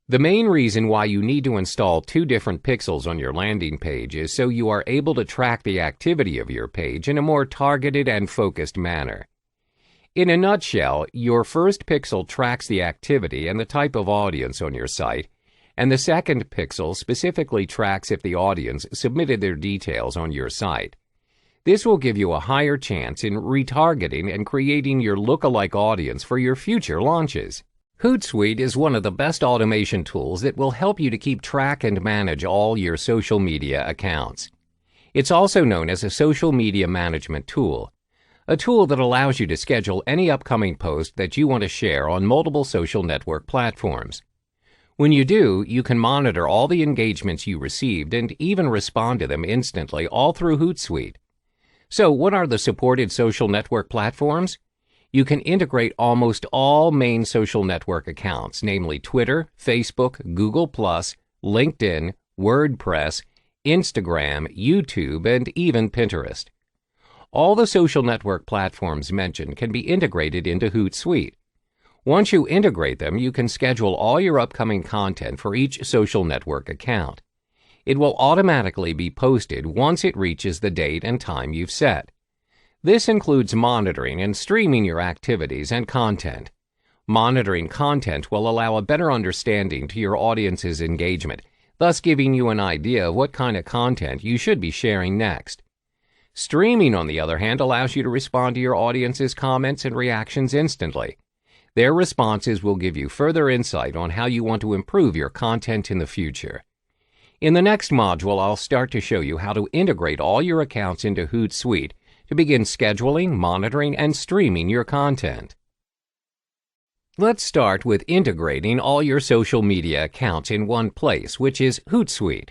The main reason why you need to install 2 different pixels on your landing page is so you are able to track the activity of your page in a more targeted and focused manner. In a nutshell, your first pixel tracks the activity and the type of audience on your site, and the second pixel specifically tracks if the audience submitted their details on your site. This will give you a higher chance in retargeting and creating your lookalike audience for your future launches. Hootsuite is one of the best automation tools that will help you to keep track and manage all your social media accounts. It's also known as a social media management tool, a tool that allows you to schedule any upcoming post that you want to share on multiple social network platforms. When you do, you can monitor all the engagements you received and even respond to them instantly, all through Hootsuite. So, what are the supported social network platforms? You can integrate almost all main social network accounts, namely Twitter, Facebook, Google+, LinkedIn, WordPress, Instagram, YouTube, and even Pinterest. All the social network platforms mentioned can be integrated into Hootsuite. Once you integrate them, you can schedule all your upcoming content for each social network account. It will automatically be posted once it reaches the date and time you've set. This includes monitoring and streaming your activities and content. Monitoring content will allow a better understanding to your audience's engagement, thus giving you an idea of what kind of content you should be sharing next. Streaming, on the other hand, allows you to respond to your audience's comments and reactions instantly. Their responses will give you further insight on how you want to improve your content in the future. In the next module, I'll start to show you how to integrate all your accounts into Hootsuite to begin scheduling, monitoring, and streaming your content. Let's start with integrating all your social media accounts in one place, which is Hootsuite.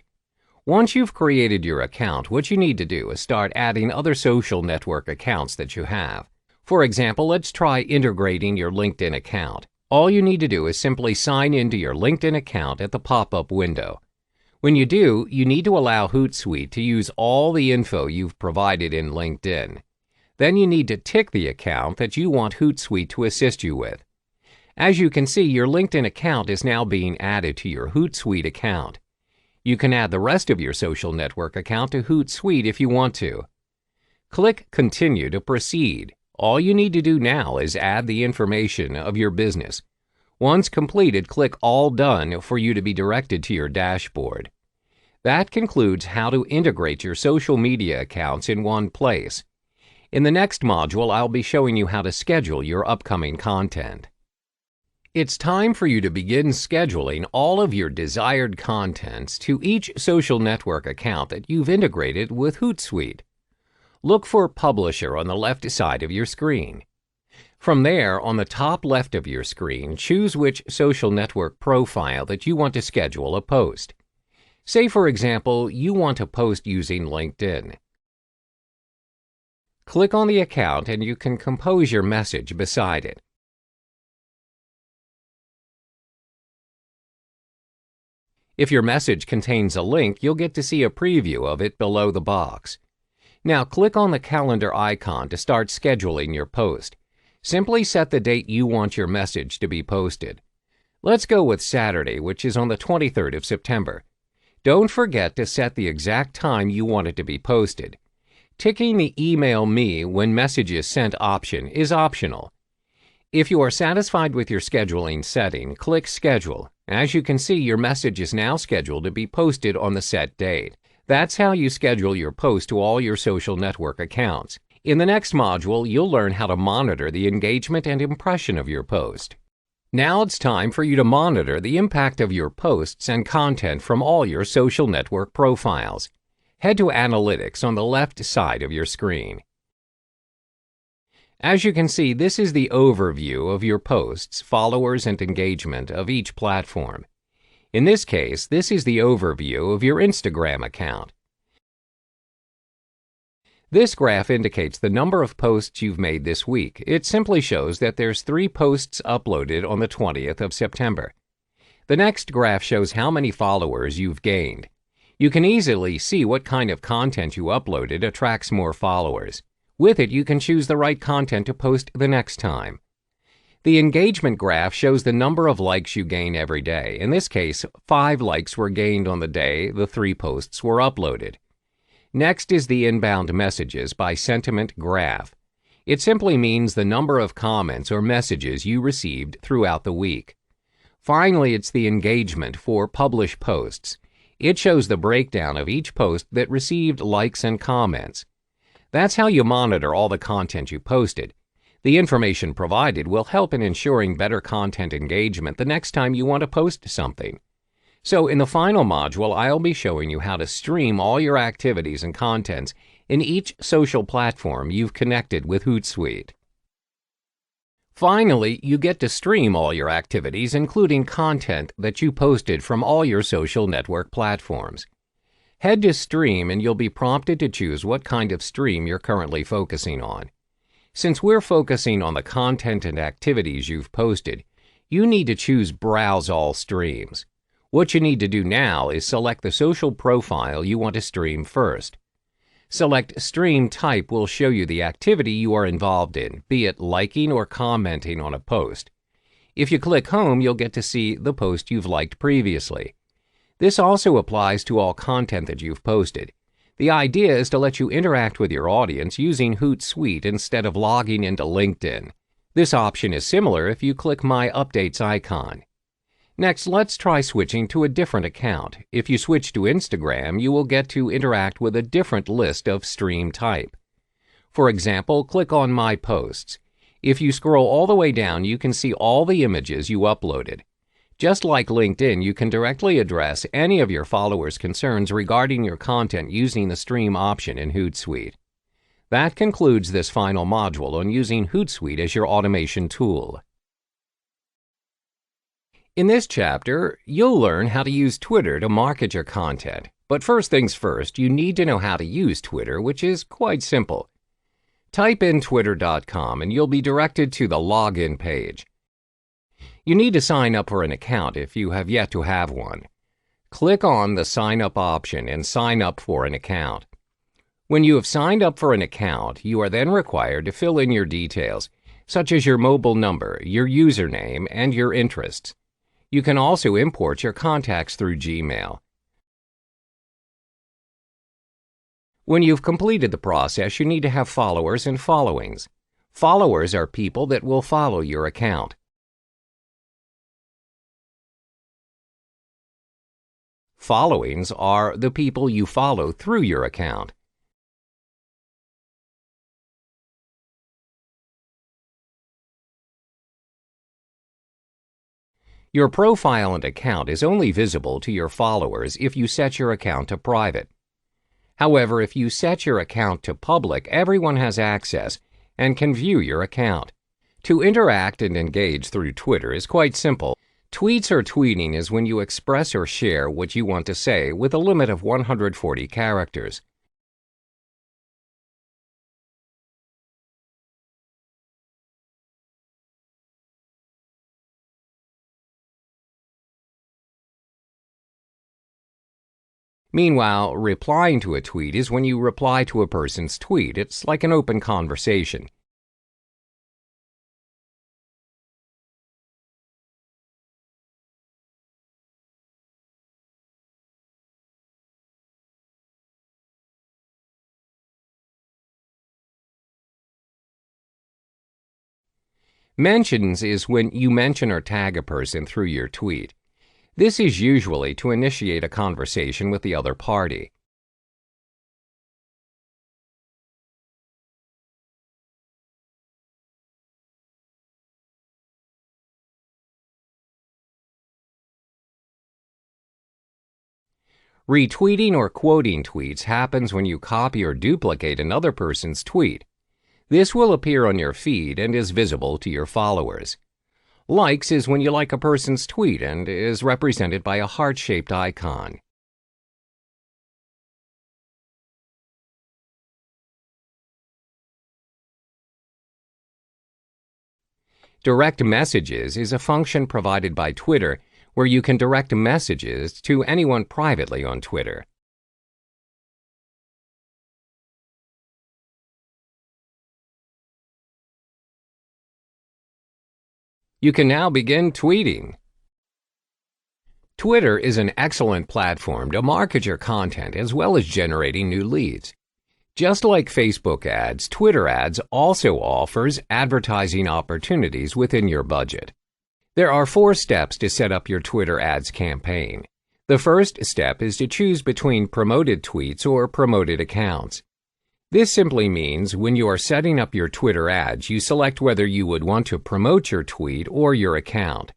Once you've created your account, what you need to do is start adding other social network accounts that you have. For example, let's try integrating your LinkedIn account. All you need to do is simply sign into your LinkedIn account at the pop-up window. When you do, you need to allow Hootsuite to use all the info you've provided in LinkedIn. Then you need to tick the account that you want Hootsuite to assist you with. As you can see, your LinkedIn account is now being added to your Hootsuite account. You can add the rest of your social network account to Hootsuite if you want to. Click Continue to proceed. All you need to do now is add the information of your business. Once completed, click All Done for you to be directed to your dashboard. That concludes how to integrate your social media accounts in one place. In the next module, I'll be showing you how to schedule your upcoming content. It's time for you to begin scheduling all of your desired contents to each social network account that you've integrated with Hootsuite. Look for Publisher on the left side of your screen. From there, on the top left of your screen, choose which social network profile that you want to schedule a post. Say, for example, you want to post using LinkedIn. Click on the account and you can compose your message beside it. If your message contains a link, you'll get to see a preview of it below the box. Now click on the calendar icon to start scheduling your post. Simply set the date you want your message to be posted. Let's go with Saturday, which is on the 23rd of September. Don't forget to set the exact time you want it to be posted. Ticking the Email Me when message is sent option is optional. If you are satisfied with your scheduling setting, click Schedule. As you can see, your message is now scheduled to be posted on the set date. That's how you schedule your post to all your social network accounts. In the next module, you'll learn how to monitor the engagement and impression of your post. Now it's time for you to monitor the impact of your posts and content from all your social network profiles. Head to Analytics on the left side of your screen. As you can see, this is the overview of your posts, followers, and engagement of each platform. In this case, this is the overview of your Instagram account. This graph indicates the number of posts you've made this week. It simply shows that there's 3 posts uploaded on the 20th of September. The next graph shows how many followers you've gained. You can easily see what kind of content you uploaded attracts more followers. With it, you can choose the right content to post the next time. The engagement graph shows the number of likes you gain every day. In this case, 5 likes were gained on the day the 3 posts were uploaded. Next is the inbound messages by sentiment graph. It simply means the number of comments or messages you received throughout the week. Finally, it's the engagement for published posts. It shows the breakdown of each post that received likes and comments. That's how you monitor all the content you posted. The information provided will help in ensuring better content engagement the next time you want to post something. So in the final module, I'll be showing you how to stream all your activities and contents in each social platform you've connected with Hootsuite. Finally, you get to stream all your activities, including content that you posted from all your social network platforms. Head to Stream and you'll be prompted to choose what kind of stream you're currently focusing on. Since we're focusing on the content and activities you've posted, you need to choose Browse All Streams. What you need to do now is select the social profile you want to stream first. Select Stream Type will show you the activity you are involved in, be it liking or commenting on a post. If you click Home, you'll get to see the post you've liked previously. This also applies to all content that you've posted. The idea is to let you interact with your audience using Hootsuite instead of logging into LinkedIn. This option is similar if you click My Updates icon. Next, let's try switching to a different account. If you switch to Instagram, you will get to interact with a different list of stream type. For example, click on My Posts. If you scroll all the way down, you can see all the images you uploaded. Just like LinkedIn, you can directly address any of your followers' concerns regarding your content using the Stream option in Hootsuite. That concludes this final module on using Hootsuite as your automation tool. In this chapter, you'll learn how to use Twitter to market your content. But first things first, you need to know how to use Twitter, which is quite simple. Type in twitter.com and you'll be directed to the login page. You need to sign up for an account if you have yet to have one. Click on the Sign Up option and sign up for an account. When you have signed up for an account, you are then required to fill in your details, such as your mobile number, your username, and your interests. You can also import your contacts through Gmail. When you've completed the process, you need to have followers and followings. Followers are people that will follow your account. Followings are the people you follow through your account. Your profile and account is only visible to your followers if you set your account to private. However, if you set your account to public, everyone has access and can view your account. To interact and engage through Twitter is quite simple. Tweets or tweeting is when you express or share what you want to say with a limit of 140 characters. Meanwhile, replying to a tweet is when you reply to a person's tweet. It's like an open conversation. Mentions is when you mention or tag a person through your tweet. This is usually to initiate a conversation with the other party. Retweeting or quoting tweets happens when you copy or duplicate another person's tweet. This will appear on your feed and is visible to your followers. Likes is when you like a person's tweet and is represented by a heart-shaped icon. Direct messages is a function provided by Twitter where you can direct messages to anyone privately on Twitter. You can now begin tweeting. Twitter is an excellent platform to market your content as well as generating new leads. Just like Facebook ads, Twitter ads also offers advertising opportunities within your budget. There are 4 steps to set up your Twitter ads campaign. The first step is to choose between promoted tweets or promoted accounts. This simply means when you are setting up your Twitter ads, you select whether you would want to promote your tweet or your account.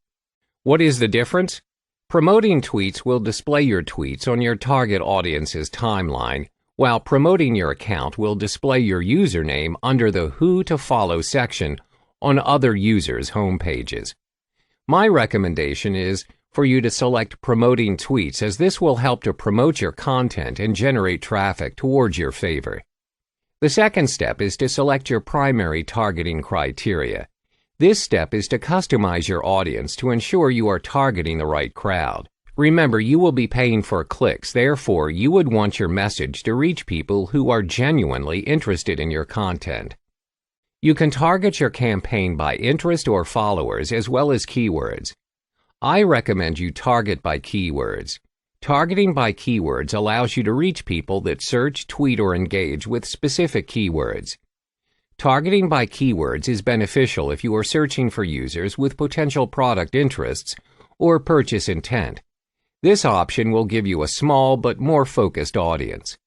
What is the difference? Promoting tweets will display your tweets on your target audience's timeline, while promoting your account will display your username under the Who to Follow section on other users' home pages. My recommendation is for you to select promoting tweets, as this will help to promote your content and generate traffic towards your favor. The second step is to select your primary targeting criteria. This step is to customize your audience to ensure you are targeting the right crowd. Remember, you will be paying for clicks, therefore you would want your message to reach people who are genuinely interested in your content. You can target your campaign by interest or followers as well as keywords. I recommend you target by keywords. Targeting by keywords allows you to reach people that search, tweet, or engage with specific keywords. Targeting by keywords is beneficial if you are searching for users with potential product interests or purchase intent. This option will give you a small but more focused audience.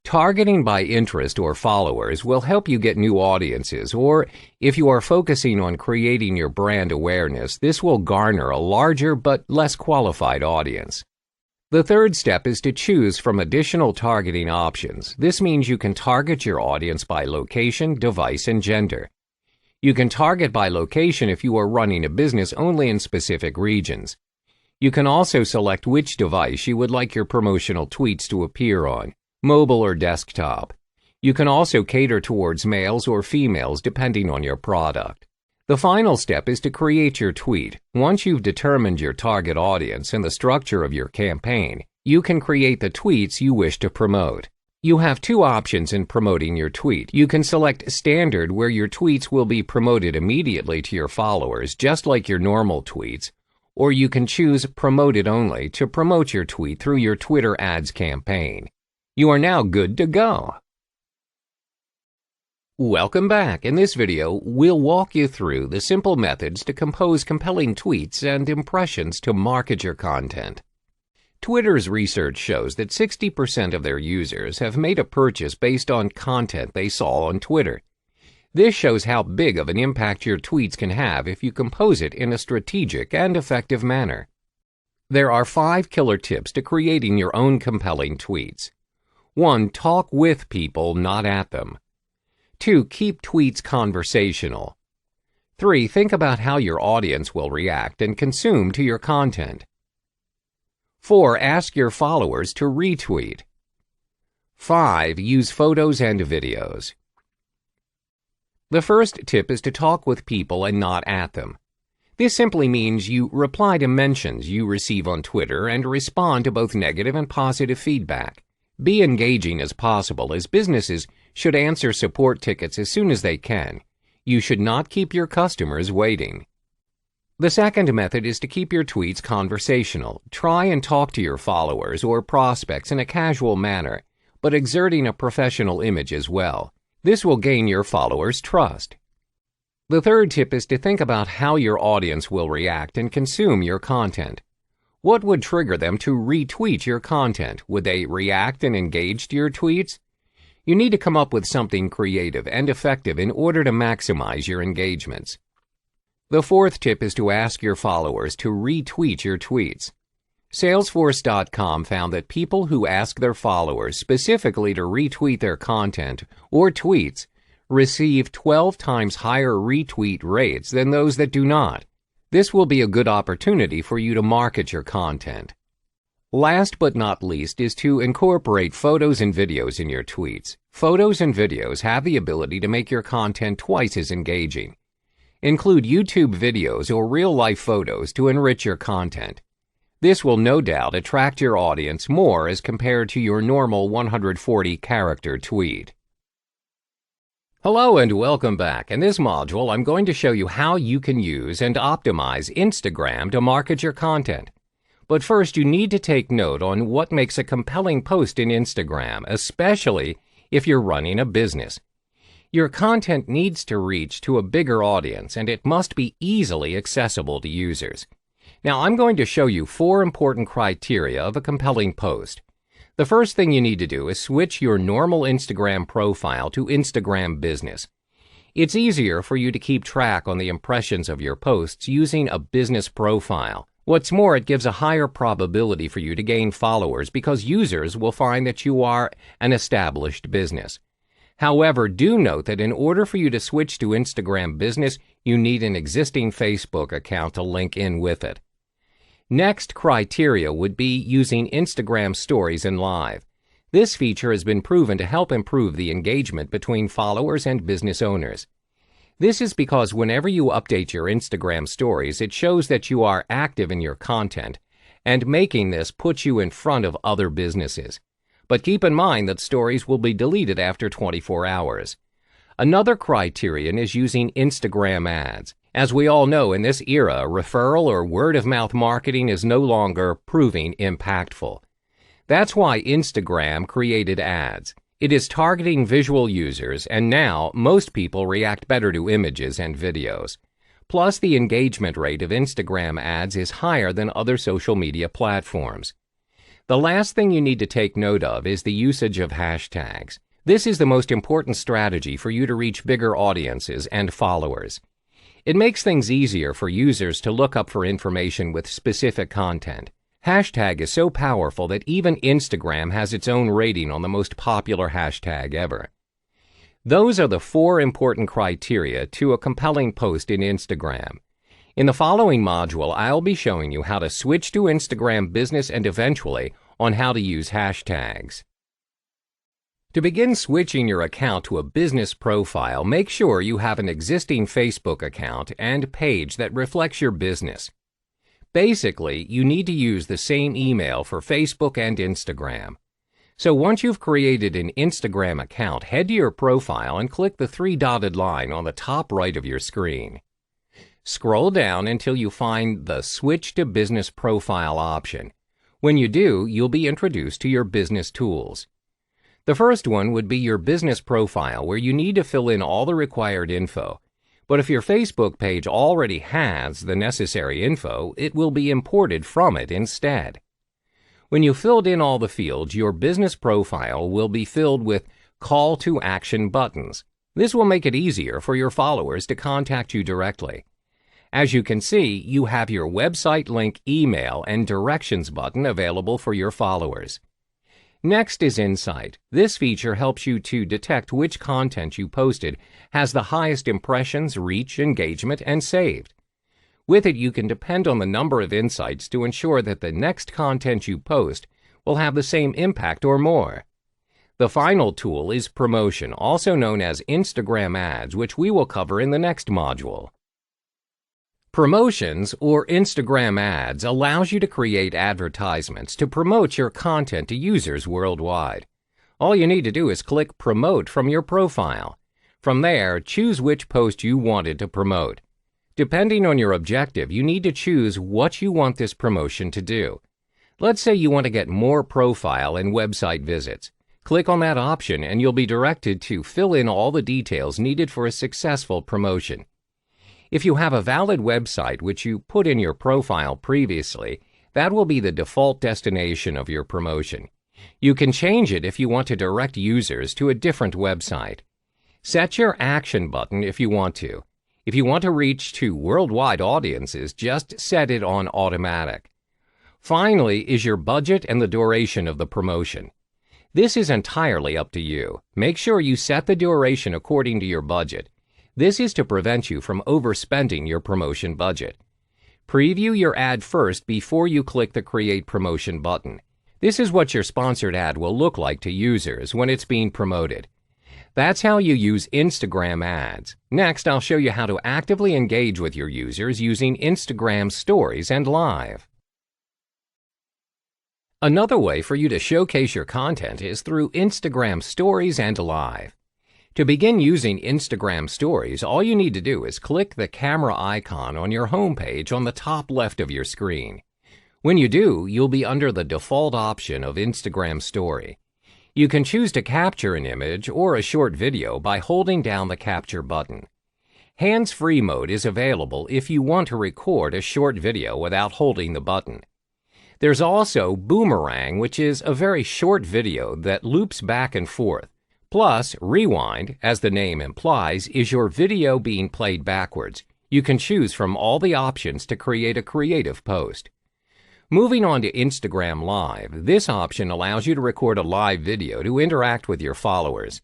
Targeting by interest or followers will help you get new audiences, or if you are focusing on creating your brand awareness, this will garner a larger but less qualified audience. The third step is to choose from additional targeting options. This means you can target your audience by location, device, and gender. You can target by location if you are running a business only in specific regions. You can also select which device you would like your promotional tweets to appear on, mobile or desktop. You can also cater towards males or females depending on your product. The final step is to create your tweet. Once you've determined your target audience and the structure of your campaign, you can create the tweets you wish to promote. You have two options in promoting your tweet. You can select Standard, where your tweets will be promoted immediately to your followers, just like your normal tweets, or you can choose Promoted Only to promote your tweet through your Twitter ads campaign. You are now good to go. Welcome back. In this video, we'll walk you through the simple methods to compose compelling tweets and impressions to market your content. Twitter's research shows that 60% of their users have made a purchase based on content they saw on Twitter. This shows how big of an impact your tweets can have if you compose it in a strategic and effective manner. There are 5 killer tips to creating your own compelling tweets. 1. Talk with people, not at them. 2. Keep tweets conversational. 3. Think about how your audience will react and consume to your content. 4. Ask your followers to retweet. 5. Use photos and videos. The first tip is to talk with people and not at them. This simply means you reply to mentions you receive on Twitter and respond to both negative and positive feedback. Be engaging as possible, as businesses should answer support tickets as soon as they can. You should not keep your customers waiting. The second method is to keep your tweets conversational. Try and talk to your followers or prospects in a casual manner, but exerting a professional image as well. This will gain your followers' trust. The third tip is to think about how your audience will react and consume your content. What would trigger them to retweet your content? Would they react and engage to your tweets? You need to come up with something creative and effective in order to maximize your engagements. The fourth tip is to ask your followers to retweet your tweets. Salesforce.com found that people who ask their followers specifically to retweet their content or tweets receive 12 times higher retweet rates than those that do not. This will be a good opportunity for you to market your content. Last but not least is to incorporate photos and videos in your tweets. Photos and videos have the ability to make your content twice as engaging. Include YouTube videos or real-life photos to enrich your content. This will no doubt attract your audience more as compared to your normal 140-character tweet. Hello and welcome back. In this module, I'm going to show you how you can use and optimize Instagram to market your content. But first, you need to take note on what makes a compelling post in Instagram, especially if you're running a business. Your content needs to reach to a bigger audience, and it must be easily accessible to users. Now, I'm going to show you 4 important criteria of a compelling post. The first thing you need to do is switch your normal Instagram profile to Instagram Business. It's easier for you to keep track on the impressions of your posts using a business profile. What's more, it gives a higher probability for you to gain followers because users will find that you are an established business. However, do note that in order for you to switch to Instagram Business, you need an existing Facebook account to link in with it. Next criteria would be using Instagram Stories and Live. This feature has been proven to help improve the engagement between followers and business owners. This is because whenever you update your Instagram Stories, it shows that you are active in your content, and making this puts you in front of other businesses. But keep in mind that stories will be deleted after 24 hours. Another criterion is using Instagram ads. As we all know, in this era, referral or word-of-mouth marketing is no longer proving impactful. That's why Instagram created ads. It is targeting visual users, and now most people react better to images and videos. Plus, the engagement rate of Instagram ads is higher than other social media platforms. The last thing you need to take note of is the usage of hashtags. This is the most important strategy for you to reach bigger audiences and followers. It makes things easier for users to look up for information with specific content. Hashtag is so powerful that even Instagram has its own rating on the most popular hashtag ever. Those are the 4 important criteria to a compelling post in Instagram. In the following module, I'll be showing you how to switch to Instagram Business and eventually on how to use hashtags. To begin switching your account to a business profile, make sure you have an existing Facebook account and page that reflects your business. Basically, you need to use the same email for Facebook and Instagram. So once you've created an Instagram account, head to your profile and click the 3 dotted line on the top right of your screen. Scroll down until you find the Switch to Business Profile option. When you do, you'll be introduced to your business tools. The first one would be your business profile, where you need to fill in all the required info. But if your Facebook page already has the necessary info, it will be imported from it instead. When you've filled in all the fields, your business profile will be filled with call to action buttons. This will make it easier for your followers to contact you directly. As you can see, you have your website link, email, and directions button available for your followers. Next is Insight. This feature helps you to detect which content you posted has the highest impressions, reach, engagement, and saved. With it, you can depend on the number of insights to ensure that the next content you post will have the same impact or more. The final tool is Promotion, also known as Instagram Ads, which we will cover in the next module. Promotions, or Instagram ads, allows you to create advertisements to promote your content to users worldwide. All you need to do is click Promote from your profile. From there, choose which post you wanted to promote. Depending on your objective, you need to choose what you want this promotion to do. Let's say you want to get more profile and website visits. Click on that option and you'll be directed to fill in all the details needed for a successful promotion. If you have a valid website which you put in your profile previously, that will be the default destination of your promotion. You can change it if you want to direct users to a different website. Set your action button if you want to. If you want to reach to worldwide audiences, just set it on automatic. Finally is your budget and the duration of the promotion. This is entirely up to you. Make sure you set the duration according to your budget. This is to prevent you from overspending your promotion budget. Preview your ad first before you click the Create Promotion button. This is what your sponsored ad will look like to users when it's being promoted. That's how you use Instagram ads. Next, I'll show you how to actively engage with your users using Instagram Stories and Live. Another way for you to showcase your content is through Instagram Stories and Live. To begin using Instagram Stories, all you need to do is click the camera icon on your home page on the top left of your screen. When you do, you'll be under the default option of Instagram Story. You can choose to capture an image or a short video by holding down the Capture button. Hands-free mode is available if you want to record a short video without holding the button. There's also Boomerang, which is a very short video that loops back and forth. Plus, Rewind, as the name implies, is your video being played backwards. You can choose from all the options to create a creative post. Moving on to Instagram Live, this option allows you to record a live video to interact with your followers.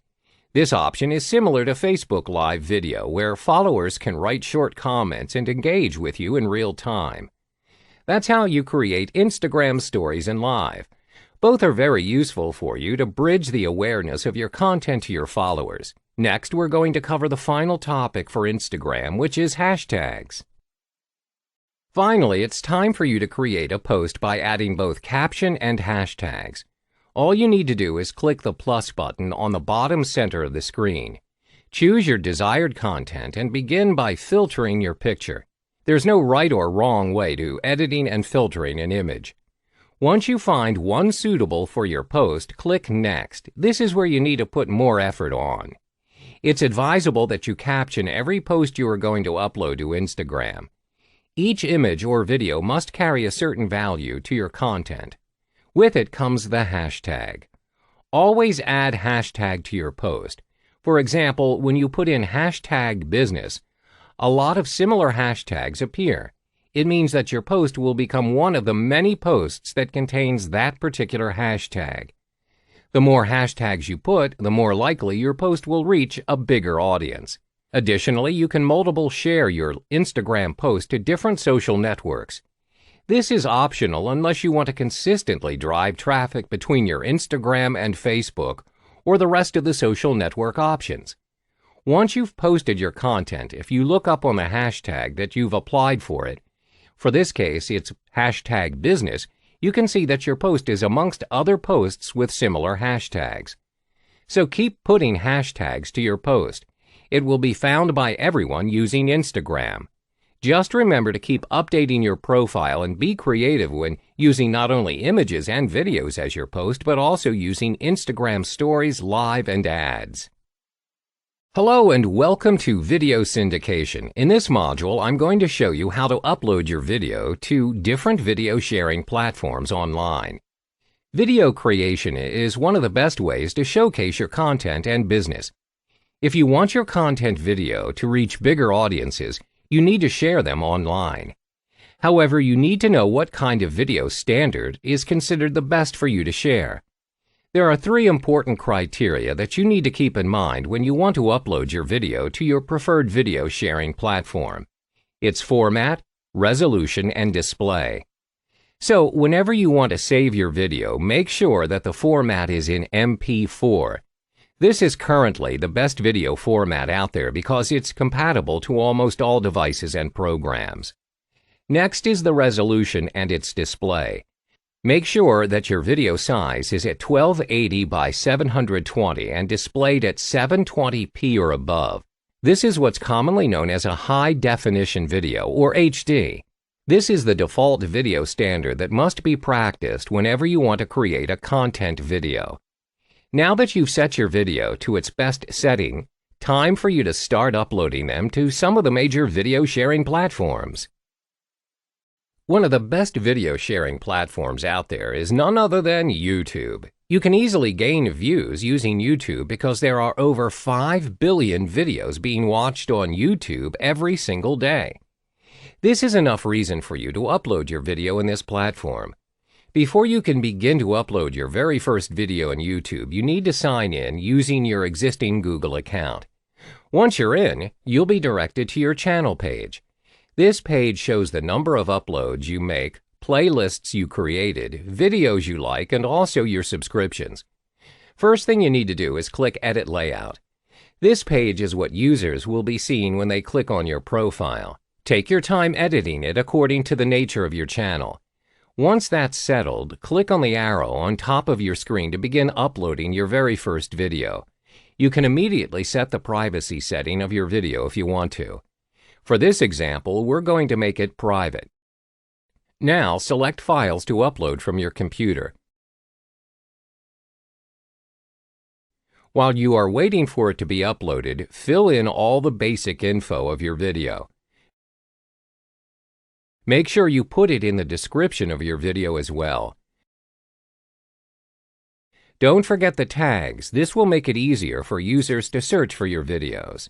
This option is similar to Facebook Live Video, where followers can write short comments and engage with you in real time. That's how you create Instagram Stories and Live. Both are very useful for you to bridge the awareness of your content to your followers. Next, we're going to cover the final topic for Instagram, which is hashtags. Finally, it's time for you to create a post by adding both caption and hashtags. All you need to do is click the plus button on the bottom center of the screen. Choose your desired content and begin by filtering your picture. There's no right or wrong way to editing and filtering an image. Once you find one suitable for your post, click Next. This is where you need to put more effort on. It's advisable that you caption every post you are going to upload to Instagram. Each image or video must carry a certain value to your content. With it comes the hashtag. Always add hashtag to your post. For example, when you put in hashtag business, a lot of similar hashtags appear. It means that your post will become one of the many posts that contains that particular hashtag. The more hashtags you put, the more likely your post will reach a bigger audience. Additionally, you can multiple share your Instagram post to different social networks. This is optional unless you want to consistently drive traffic between your Instagram and Facebook or the rest of the social network options. Once you've posted your content, if you look up on the hashtag that you've applied for it, for this case it's hashtag business, you can see that your post is amongst other posts with similar hashtags. So keep putting hashtags to your post. It will be found by everyone using Instagram. Just remember to keep updating your profile and be creative when using not only images and videos as your post, but also using Instagram stories, live, and ads. Hello and welcome to Video Syndication. In this module, I'm going to show you how to upload your video to different video sharing platforms online. Video creation is one of the best ways to showcase your content and business. If you want your content video to reach bigger audiences, you need to share them online. However, you need to know what kind of video standard is considered the best for you to share. There are 3 important criteria that you need to keep in mind when you want to upload your video to your preferred video sharing platform. It's format, resolution, and display. So, whenever you want to save your video, make sure that the format is in MP4. This is currently the best video format out there because it's compatible to almost all devices and programs. Next is the resolution and its display. Make sure that your video size is at 1280 by 720 and displayed at 720p or above. This is what's commonly known as a high-definition video, or HD. This is the default video standard that must be practiced whenever you want to create a content video. Now that you've set your video to its best setting, time for you to start uploading them to some of the major video sharing platforms. One of the best video sharing platforms out there is none other than YouTube. You can easily gain views using YouTube because there are over 5 billion videos being watched on YouTube every single day. This is enough reason for you to upload your video in this platform. Before you can begin to upload your very first video on YouTube, you need to sign in using your existing Google account. Once you're in, you'll be directed to your channel page. This page shows the number of uploads you make, playlists you created, videos you like, and also your subscriptions. First thing you need to do is click Edit Layout. This page is what users will be seeing when they click on your profile. Take your time editing it according to the nature of your channel. Once that's settled, click on the arrow on top of your screen to begin uploading your very first video. You can immediately set the privacy setting of your video if you want to. For this example, we're going to make it private. Now, select Files to upload from your computer. While you are waiting for it to be uploaded, fill in all the basic info of your video. Make sure you put it in the description of your video as well. Don't forget the tags. This will make it easier for users to search for your videos.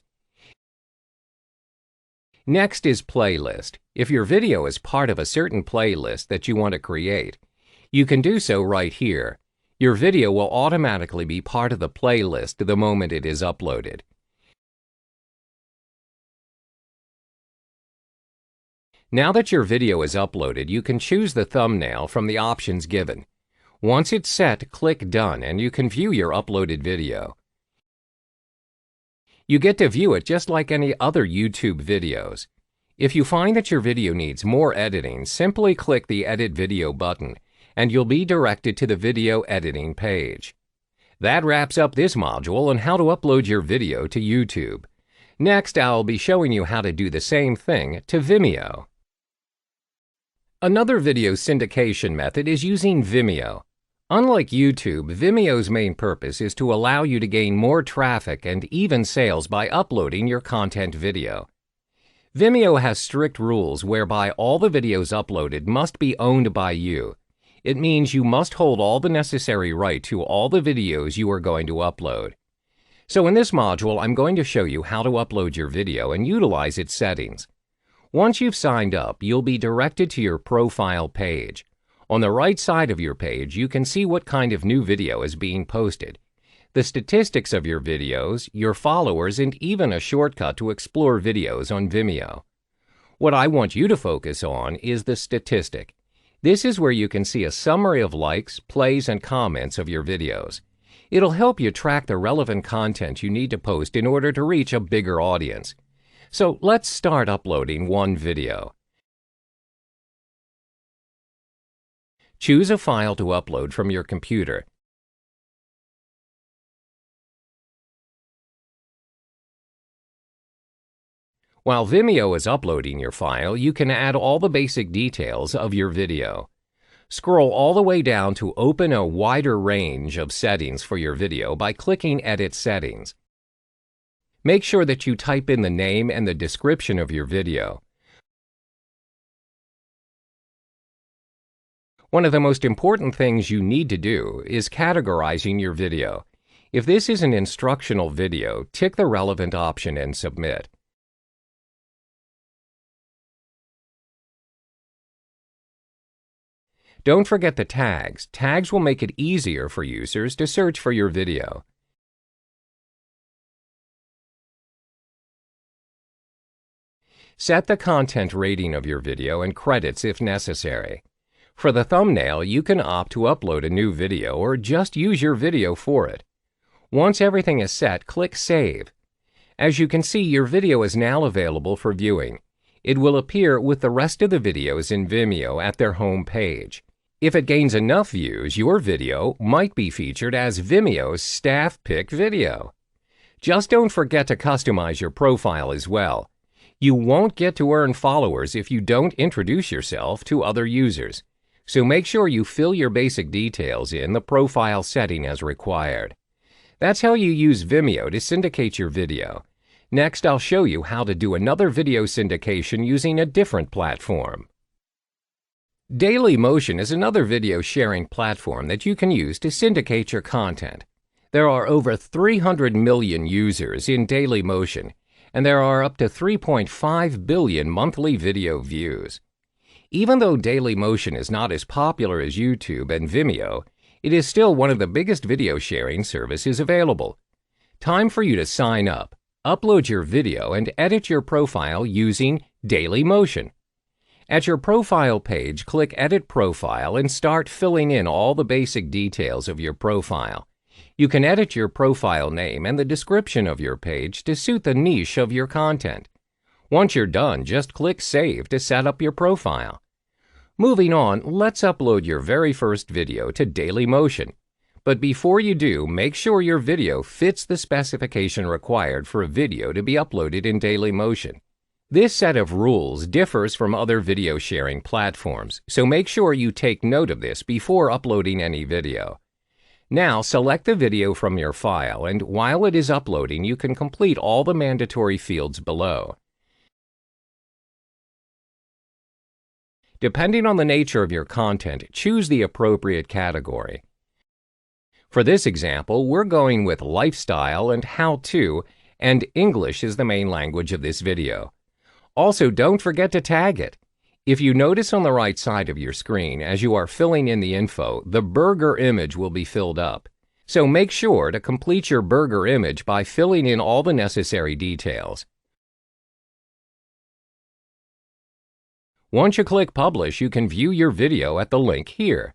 Next is Playlist. If your video is part of a certain playlist that you want to create, you can do so right here. Your video will automatically be part of the playlist the moment it is uploaded. Now that your video is uploaded, you can choose the thumbnail from the options given. Once it's set, click Done and you can view your uploaded video. You get to view it just like any other YouTube videos. If you find that your video needs more editing, simply click the Edit Video button, and you'll be directed to the video editing page. That wraps up this module on how to upload your video to YouTube. Next, I'll be showing you how to do the same thing to Vimeo. Another video syndication method is using Vimeo. Unlike YouTube, Vimeo's main purpose is to allow you to gain more traffic and even sales by uploading your content video. Vimeo has strict rules whereby all the videos uploaded must be owned by you. It means you must hold all the necessary right to all the videos you are going to upload. So in this module, I'm going to show you how to upload your video and utilize its settings. Once you've signed up, you'll be directed to your profile page. On the right side of your page, you can see what kind of new video is being posted, the statistics of your videos, your followers, and even a shortcut to explore videos on Vimeo. What I want you to focus on is the statistic. This is where you can see a summary of likes, plays, and comments of your videos. It'll help you track the relevant content you need to post in order to reach a bigger audience. So let's start uploading one video. Choose a file to upload from your computer. While Vimeo is uploading your file, you can add all the basic details of your video. Scroll all the way down to open a wider range of settings for your video by clicking Edit Settings. Make sure that you type in the name and the description of your video. One of the most important things you need to do is categorizing your video. If this is an instructional video, tick the relevant option and submit. Don't forget the tags. Tags will make it easier for users to search for your video. Set the content rating of your video and credits if necessary. For the thumbnail, you can opt to upload a new video or just use your video for it. Once everything is set, click Save. As you can see, your video is now available for viewing. It will appear with the rest of the videos in Vimeo at their home page. If it gains enough views, your video might be featured as Vimeo's staff pick video. Just don't forget to customize your profile as well. You won't get to earn followers if you don't introduce yourself to other users. So make sure you fill your basic details in the profile setting as required. That's how you use Vimeo to syndicate your video. Next, I'll show you how to do another video syndication using a different platform. Dailymotion is another video sharing platform that you can use to syndicate your content. There are over 300 million users in Dailymotion, and there are up to 3.5 billion monthly video views. Even though Dailymotion is not as popular as YouTube and Vimeo, it is still one of the biggest video sharing services available. Time for you to sign up, upload your video, and edit your profile using Dailymotion. At your profile page, click Edit Profile and start filling in all the basic details of your profile. You can edit your profile name and the description of your page to suit the niche of your content. Once you're done, just click Save to set up your profile. Moving on, let's upload your very first video to Dailymotion. But before you do, make sure your video fits the specification required for a video to be uploaded in Dailymotion. This set of rules differs from other video sharing platforms, so make sure you take note of this before uploading any video. Now, select the video from your file, and while it is uploading, you can complete all the mandatory fields below. Depending on the nature of your content, choose the appropriate category. For this example, we're going with lifestyle and how-to, and English is the main language of this video. Also, don't forget to tag it. If you notice on the right side of your screen, as you are filling in the info, the burger image will be filled up. So make sure to complete your burger image by filling in all the necessary details. Once you click Publish, you can view your video at the link here.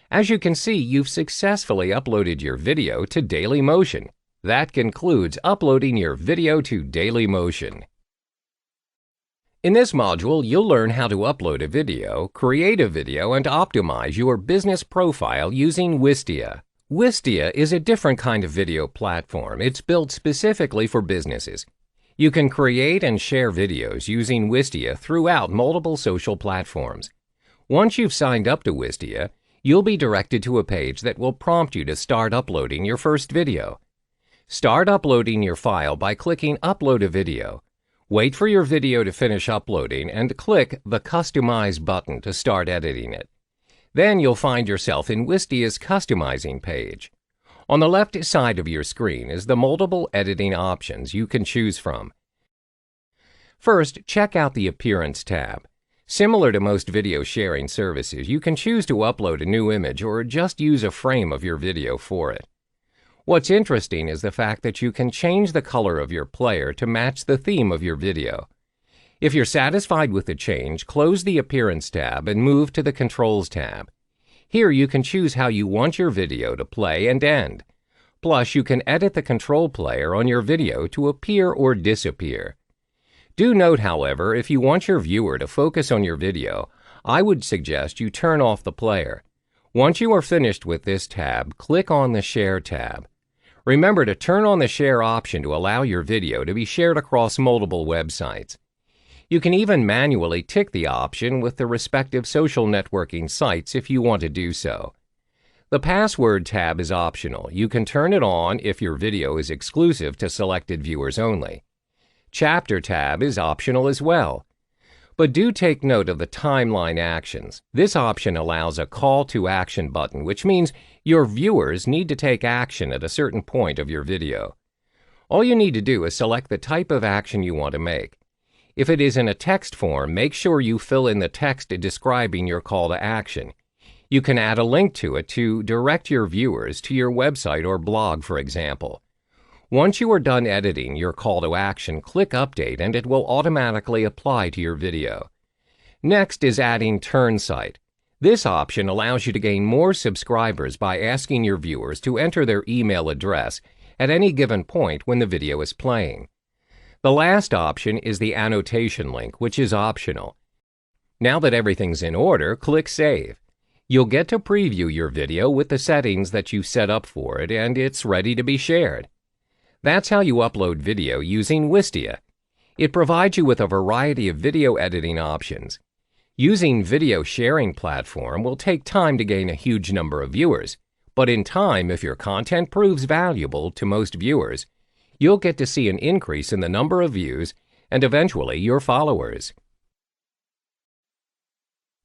As you can see, you've successfully uploaded your video to Dailymotion. That concludes uploading your video to Dailymotion. In this module, you'll learn how to upload a video, create a video, and optimize your business profile using Wistia. Wistia is a different kind of video platform. It's built specifically for businesses. You can create and share videos using Wistia throughout multiple social platforms. Once you've signed up to Wistia, you'll be directed to a page that will prompt you to start uploading your first video. Start uploading your file by clicking Upload a Video. Wait for your video to finish uploading and click the Customize button to start editing it. Then you'll find yourself in Wistia's customizing page. On the left side of your screen is the multiple editing options you can choose from. First, check out the Appearance tab. Similar to most video sharing services, you can choose to upload a new image or just use a frame of your video for it. What's interesting is the fact that you can change the color of your player to match the theme of your video. If you're satisfied with the change, close the Appearance tab and move to the Controls tab. Here you can choose how you want your video to play and end. Plus, you can edit the control player on your video to appear or disappear. Do note, however, if you want your viewer to focus on your video, I would suggest you turn off the player. Once you are finished with this tab, click on the Share tab. Remember to turn on the Share option to allow your video to be shared across multiple websites. You can even manually tick the option with the respective social networking sites if you want to do so. The Password tab is optional. You can turn it on if your video is exclusive to selected viewers only. Chapter tab is optional as well. But do take note of the timeline actions. This option allows a call to action button, which means your viewers need to take action at a certain point of your video. All you need to do is select the type of action you want to make. If it is in a text form, make sure you fill in the text describing your call to action. You can add a link to it to direct your viewers to your website or blog, for example. Once you are done editing your call to action, click Update and it will automatically apply to your video. Next is adding Turn Site. This option allows you to gain more subscribers by asking your viewers to enter their email address at any given point when the video is playing. The last option is the annotation link, which is optional. Now that everything's in order, click Save. You'll get to preview your video with the settings that you set up for it, and it's ready to be shared. That's how you upload video using Wistia. It provides you with a variety of video editing options. Using video sharing platform will take time to gain a huge number of viewers, but in time, if your content proves valuable to most viewers, you'll get to see an increase in the number of views and eventually your followers.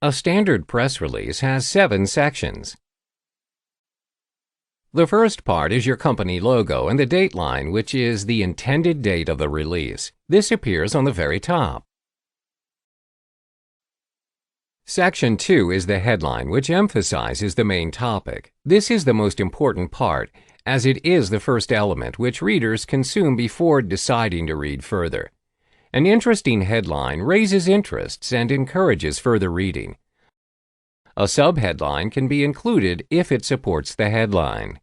A standard press release has 7 sections. The first part is your company logo and the date line, which is the intended date of the release. This appears on the very top. Section 2 is the headline, which emphasizes the main topic. This is the most important part, as it is the first element which readers consume before deciding to read further. An interesting headline raises interests and encourages further reading. A subheadline can be included if it supports the headline.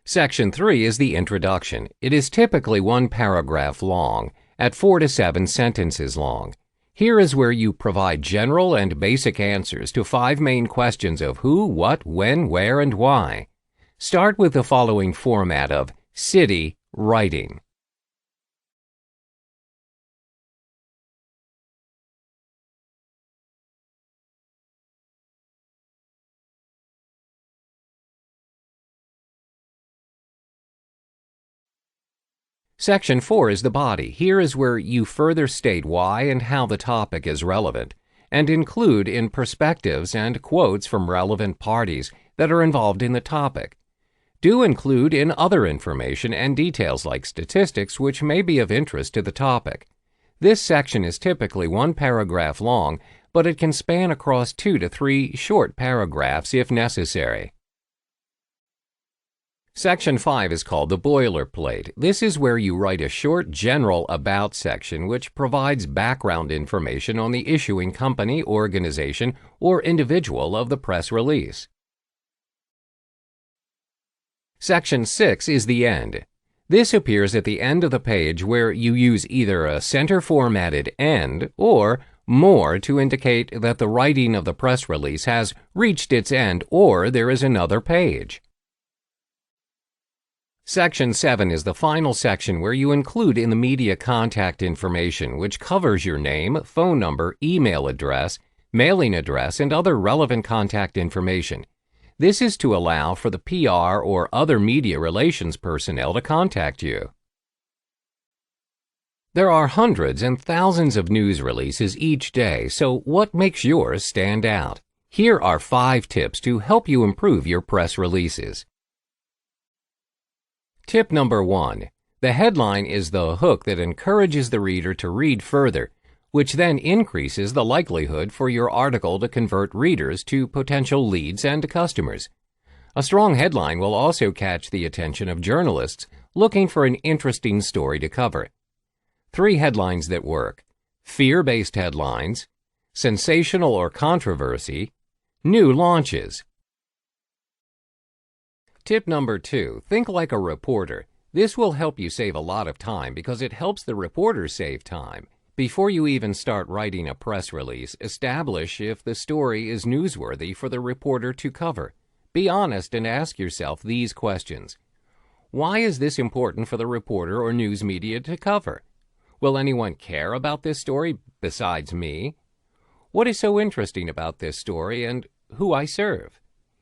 Section 3 is the introduction. It is typically 1 paragraph long, at 4 to 7 sentences long. Here is where you provide general and basic answers to 5 main questions of who, what, when, where, and why. Start with the following format of city writing. Section 4 is the body. Here is where you further state why and how the topic is relevant, and include in perspectives and quotes from relevant parties that are involved in the topic. Do include in other information and details like statistics which may be of interest to the topic. This section is typically 1 paragraph long, but it can span across 2 to 3 short paragraphs if necessary. Section 5 is called the boilerplate. This is where you write a short general about section which provides background information on the issuing company, organization, or individual of the press release. Section 6 is the end. This appears at the end of the page where you use either a center-formatted end or more to indicate that the writing of the press release has reached its end or there is another page. Section 7 is the final section where you include in the media contact information, which covers your name, phone number, email address, mailing address, and other relevant contact information. This is to allow for the PR or other media relations personnel to contact you. There are hundreds and thousands of news releases each day, so what makes yours stand out? Here are 5 tips to help you improve your press releases. Tip number 1. The headline is the hook that encourages the reader to read further, which then increases the likelihood for your article to convert readers to potential leads and customers. A strong headline will also catch the attention of journalists looking for an interesting story to cover. 3 headlines that work: fear-based headlines, sensational or controversy, new launches. Tip number 2, think like a reporter. This will help you save a lot of time because it helps the reporter save time. Before you even start writing a press release, establish if the story is newsworthy for the reporter to cover. Be honest and ask yourself these questions. Why is this important for the reporter or news media to cover? Will anyone care about this story besides me? What is so interesting about this story and who I serve?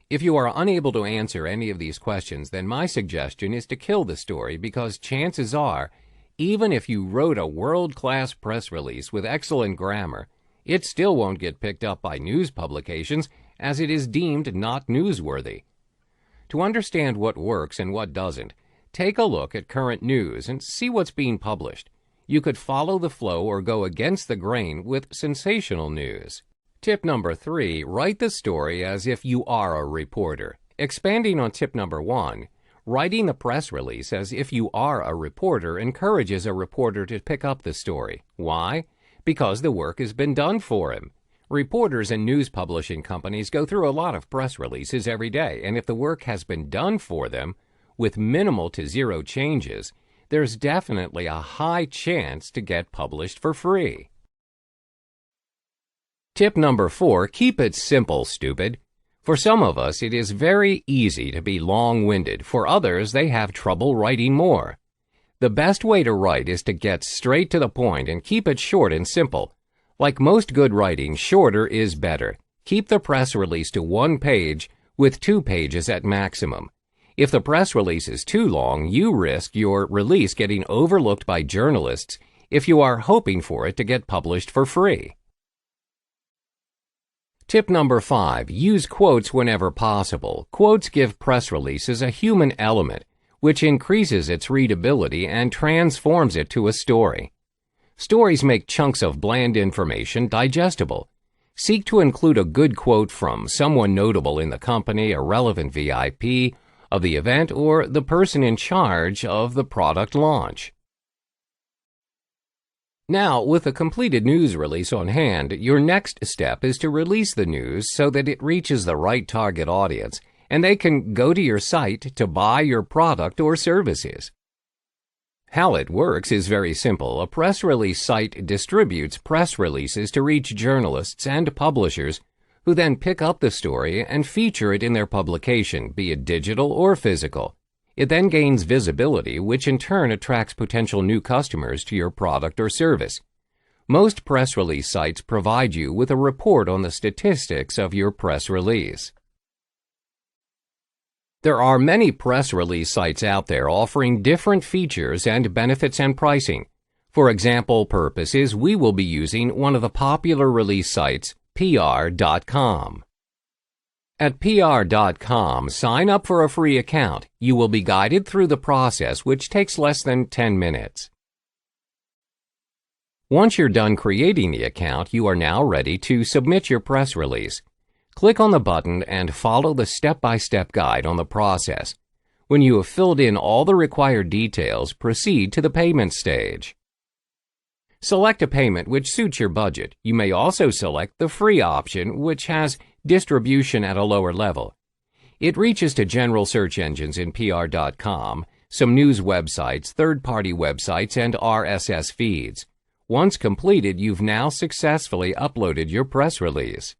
If you are unable to answer any of these questions, then my suggestion is to kill the story because chances are, even if you wrote a world-class press release with excellent grammar, it still won't get picked up by news publications as it is deemed not newsworthy. To understand what works and what doesn't, take a look at current news and see what's being published. You could follow the flow or go against the grain with sensational news. Tip number 3, write the story as if you are a reporter. Expanding on tip number 1, writing the press release as if you are a reporter encourages a reporter to pick up the story. Why? Because the work has been done for him. Reporters and news publishing companies go through a lot of press releases every day, and if the work has been done for them with minimal to zero changes, there's definitely a high chance to get published for free. Tip number 4, keep it simple, stupid. For some of us, it is very easy to be long-winded. For others, they have trouble writing more. The best way to write is to get straight to the point and keep it short and simple. Like most good writing, shorter is better. Keep the press release to 1 page with 2 pages at maximum. If the press release is too long, you risk your release getting overlooked by journalists if you are hoping for it to get published for free. Tip number 5, use quotes whenever possible. Quotes give press releases a human element, which increases its readability and transforms it to a story. Stories make chunks of bland information digestible. Seek to include a good quote from someone notable in the company, a relevant VIP of the event, or the person in charge of the product launch. Now, with a completed news release on hand, your next step is to release the news so that it reaches the right target audience, and they can go to your site to buy your product or services. How it works is very simple. A press release site distributes press releases to reach journalists and publishers who then pick up the story and feature it in their publication, be it digital or physical. It then gains visibility, which in turn attracts potential new customers to your product or service. Most press release sites provide you with a report on the statistics of your press release. There are many press release sites out there offering different features and benefits and pricing. For example purposes, we will be using one of the popular release sites, PR.com. At PR.com, sign up for a free account. You will be guided through the process, which takes less than 10 minutes. Once you're done creating the account, you are now ready to submit your press release. Click on the button and follow the step-by-step guide on the process. When you have filled in all the required details, proceed to the payment stage. Select a payment which suits your budget. You may also select the free option, which has distribution at a lower level. It reaches to general search engines in PR.com, some news websites, third-party websites, and RSS feeds. Once completed, you've now successfully uploaded your press release.